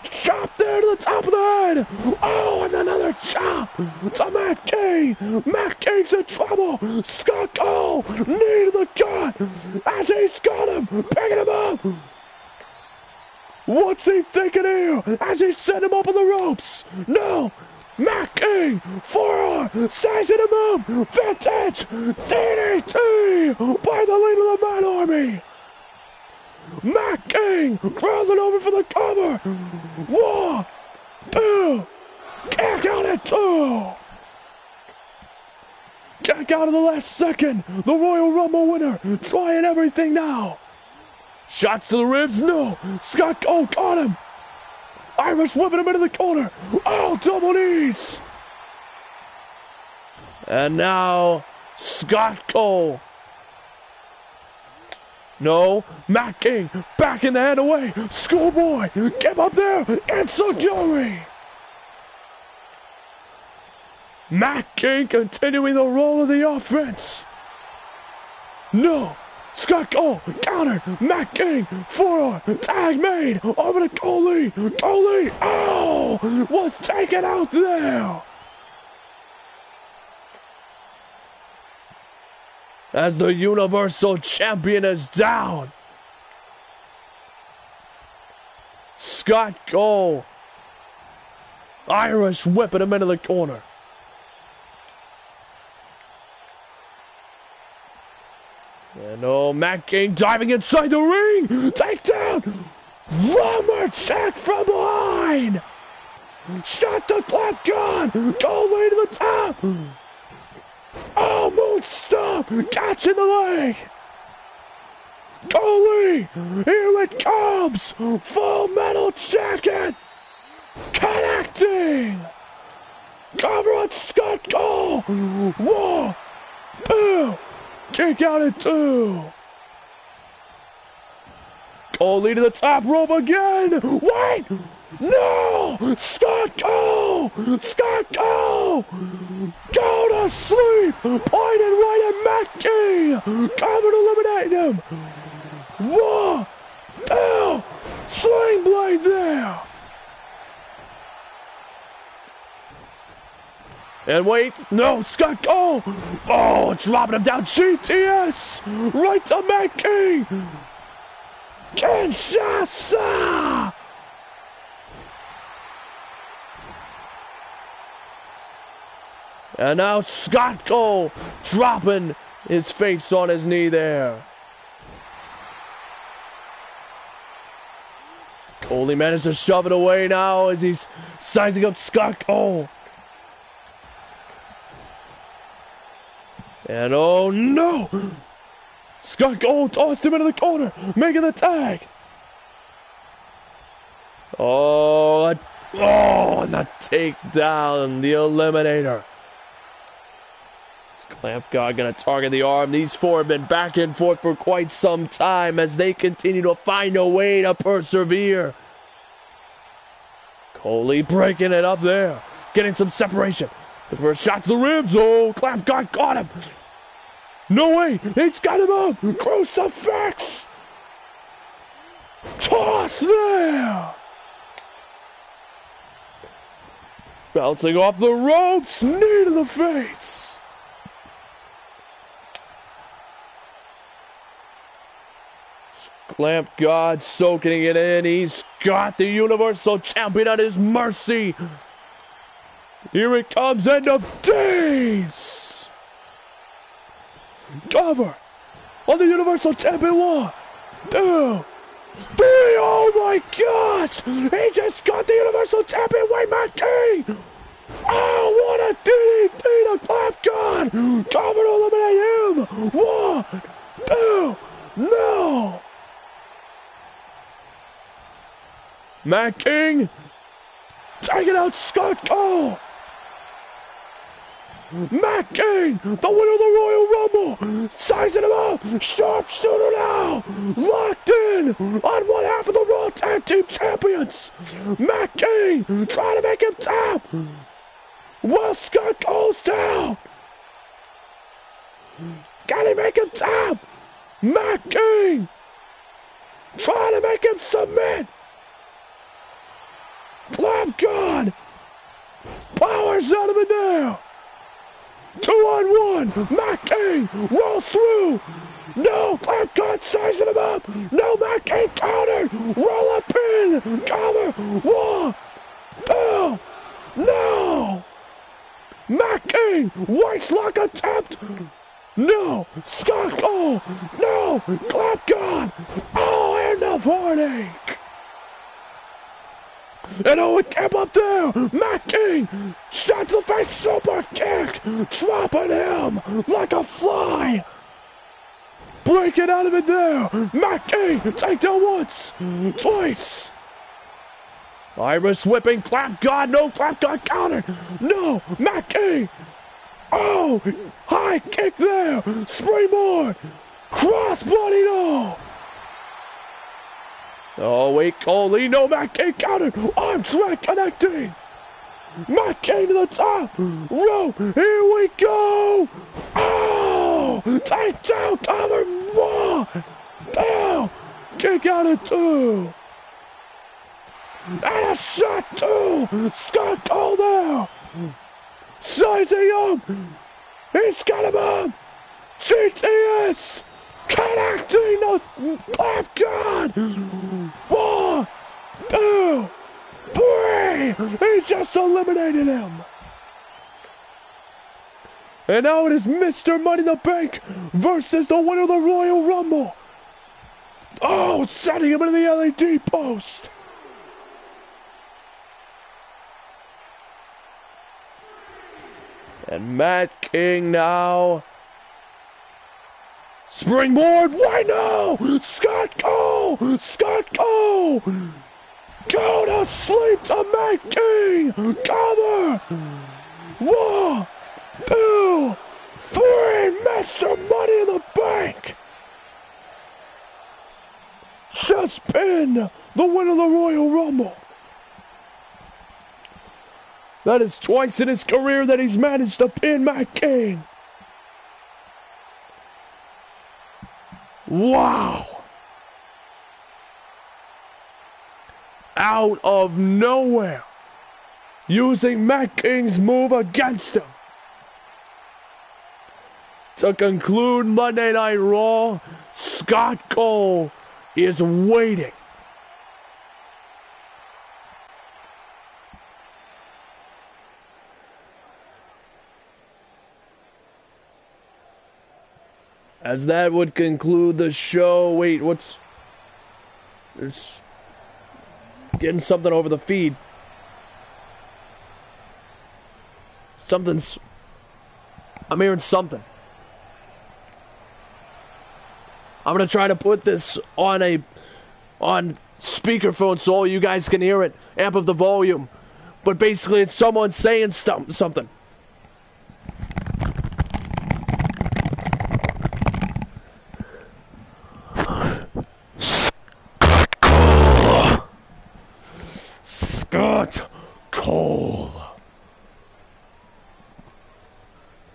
Chop there to the top of the head. Oh, and another chop to Mac King. Mac King's in trouble. Scott Cole, knee to the gut as he's got him, picking him up. What's he thinking here as he's setting him up on the ropes? No. Mac King, forearm, sizing him up. Vintage DDT by the leader of the Man Army. Mac King crawling over for the cover. 1, 2, kick out at 2. Kick out of the last second. The Royal Rumble winner trying everything now. Shots to the ribs, no. Scott Cole caught him. Irish whipping him into the corner. Oh, double knees. And now Scott Cole. No, Mac King back in the head away. Schoolboy, get up there. Enziguri. Mac King continuing the role of the offense. No, Scott Cole countered. Mac King forearm tag made over to Cole. Cole, oh, was taken out there. as the Universal Champion is down. Scott Cole. Irish whipping him into the corner. And Matt King diving inside the ring. Takedown. Lumberjack from behind. Shot the clap gun. Go way to the top. Oh, moon stop. Catching the leg. Coley. Here it comes. Full Metal Jacket. Connecting. Cover on Scott Cole. 1, 2. Kick out at 2. Coley to the top rope again. Wait. No! Scott Cole! Scott Cole! Go to sleep! Pointed right at Matt King! Covered, eliminate him! 1, 2! Sling blade there! And wait, no, Scott Cole! Oh, dropping him down, GTS! Right to Matt King! Kinshasa! And now Scott Cole dropping his face on his knee there. Coley managed to shove it away now as he's sizing up Scott Cole. And oh no! Scott Cole tossed him into the corner, making the tag. Oh, and the takedown, the eliminator. Clamp God gonna target the arm. These four have been back and forth for quite some time as they continue to find a way to persevere. Coley breaking it up there, getting some separation. Looking for a shot to the ribs. Oh, Clamp God got him. No way, he's got him up. Crucifix. Toss there. Bouncing off the ropes, knee to the face. Clamp God soaking it in. He's got the Universal Champion at his mercy. Here it comes, end of days. Cover on the Universal Champion. 1, 2, 3. Oh my gosh! He just got the Universal Champion. Wait, Matt King. Oh, what a DDT to Clamp God. Cover to eliminate him. 1, 2. No. Matt King taking out Scott Cole. Matt King, the winner of the Royal Rumble, sizing him up. Sharpshooter now, locked in on one half of the Raw Tag Team Champions. Matt King trying to make him tap. Well, Scott Cole's down. Can he make him tap? Matt King trying to make him submit. Clamp God powers out of it there. 2 on 1. Matt King rolls through. No, Clamp God sizing him up. No, Matt King countered. Roll up in. Cover. 1, 2. No. Matt King. Waist lock attempt. No. Scott Cole. No. Clamp God. Oh, and the heartache. And Owen came up there. Matt King shot to the face, super kick, dropping him like a fly. Breaking out of it there. Matt King takedown once, twice. Irish whipping, Clamp God, no, Clamp God countered. No, Matt King. Oh, high kick there. Springboard, crossbody, no. Oh, wait, Coley. No, Matt King countered. Arm drag connecting. Matt King to the top. Rope. Here we go. Oh, takedown cover. 1, 2. Kick out at 2. And a shot 2. Scott Cole there. Sizing up. He's got him up. GTS connecting the left guard. 4, 2, 3. He just eliminated him. And now it is Mr. Money in the Bank versus the winner of the Royal Rumble. Oh, sending him into the LED post. And Matt King now. Springboard. Why no? Scott Cole. Scott Cole. Go to sleep to Matt King. Cover. 1, 2, 3. Mr. Money in the Bank. Just pinned the winner of the Royal Rumble. That is twice in his career that he's managed to pin Matt King. Wow. Out of nowhere. Using Matt King's move against him. To conclude Monday Night Raw, Scott Cole is waiting. As that would conclude the show. Wait, there's getting something over the feed. I'm hearing something. I'm gonna try to put this on speakerphone so all you guys can hear it. Amp up the volume. But basically it's someone saying something. Scott Cole.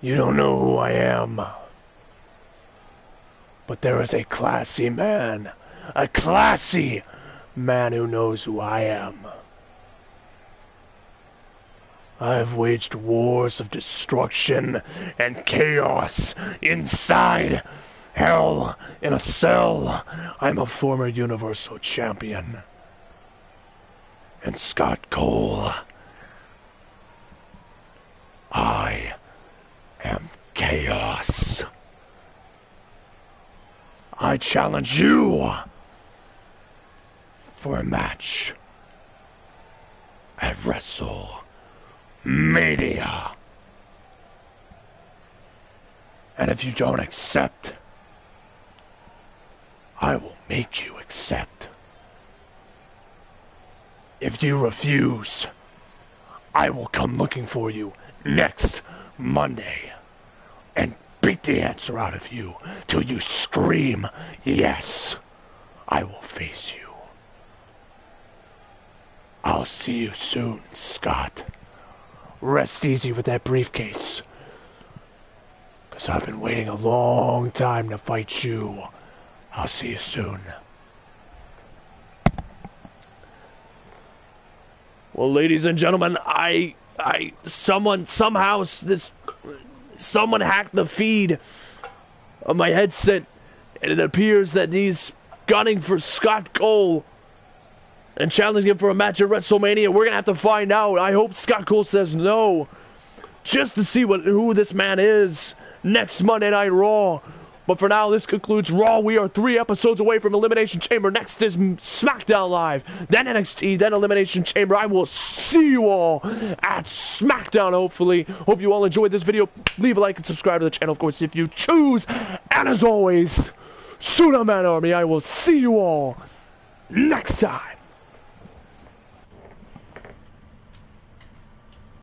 You don't know who I am. But there is a classy man who knows who I am. I've waged wars of destruction and chaos inside hell in a cell. I'm a former Universal Champion. And Scott Cole, I am chaos. I challenge you for a match at WrestleMania. And if you don't accept, I will make you accept. If you refuse, I will come looking for you next Monday and beat the answer out of you till you scream, yes, I will face you. I'll see you soon, Scott. Rest easy with that briefcase, 'cause I've been waiting a long time to fight you. I'll see you soon. Well, ladies and gentlemen, someone hacked the feed of my headset, and it appears that he's gunning for Scott Cole and challenging him for a match at WrestleMania. We're gonna have to find out. I hope Scott Cole says no, just to see who this man is next Monday Night Raw. But for now, this concludes Raw. We are 3 episodes away from Elimination Chamber. Next is SmackDown Live, then NXT, then Elimination Chamber. I will see you all at SmackDown, hopefully. Hope you all enjoyed this video. Leave a like and subscribe to the channel, of course, if you choose. And as always, Suda Man Army, I will see you all next time.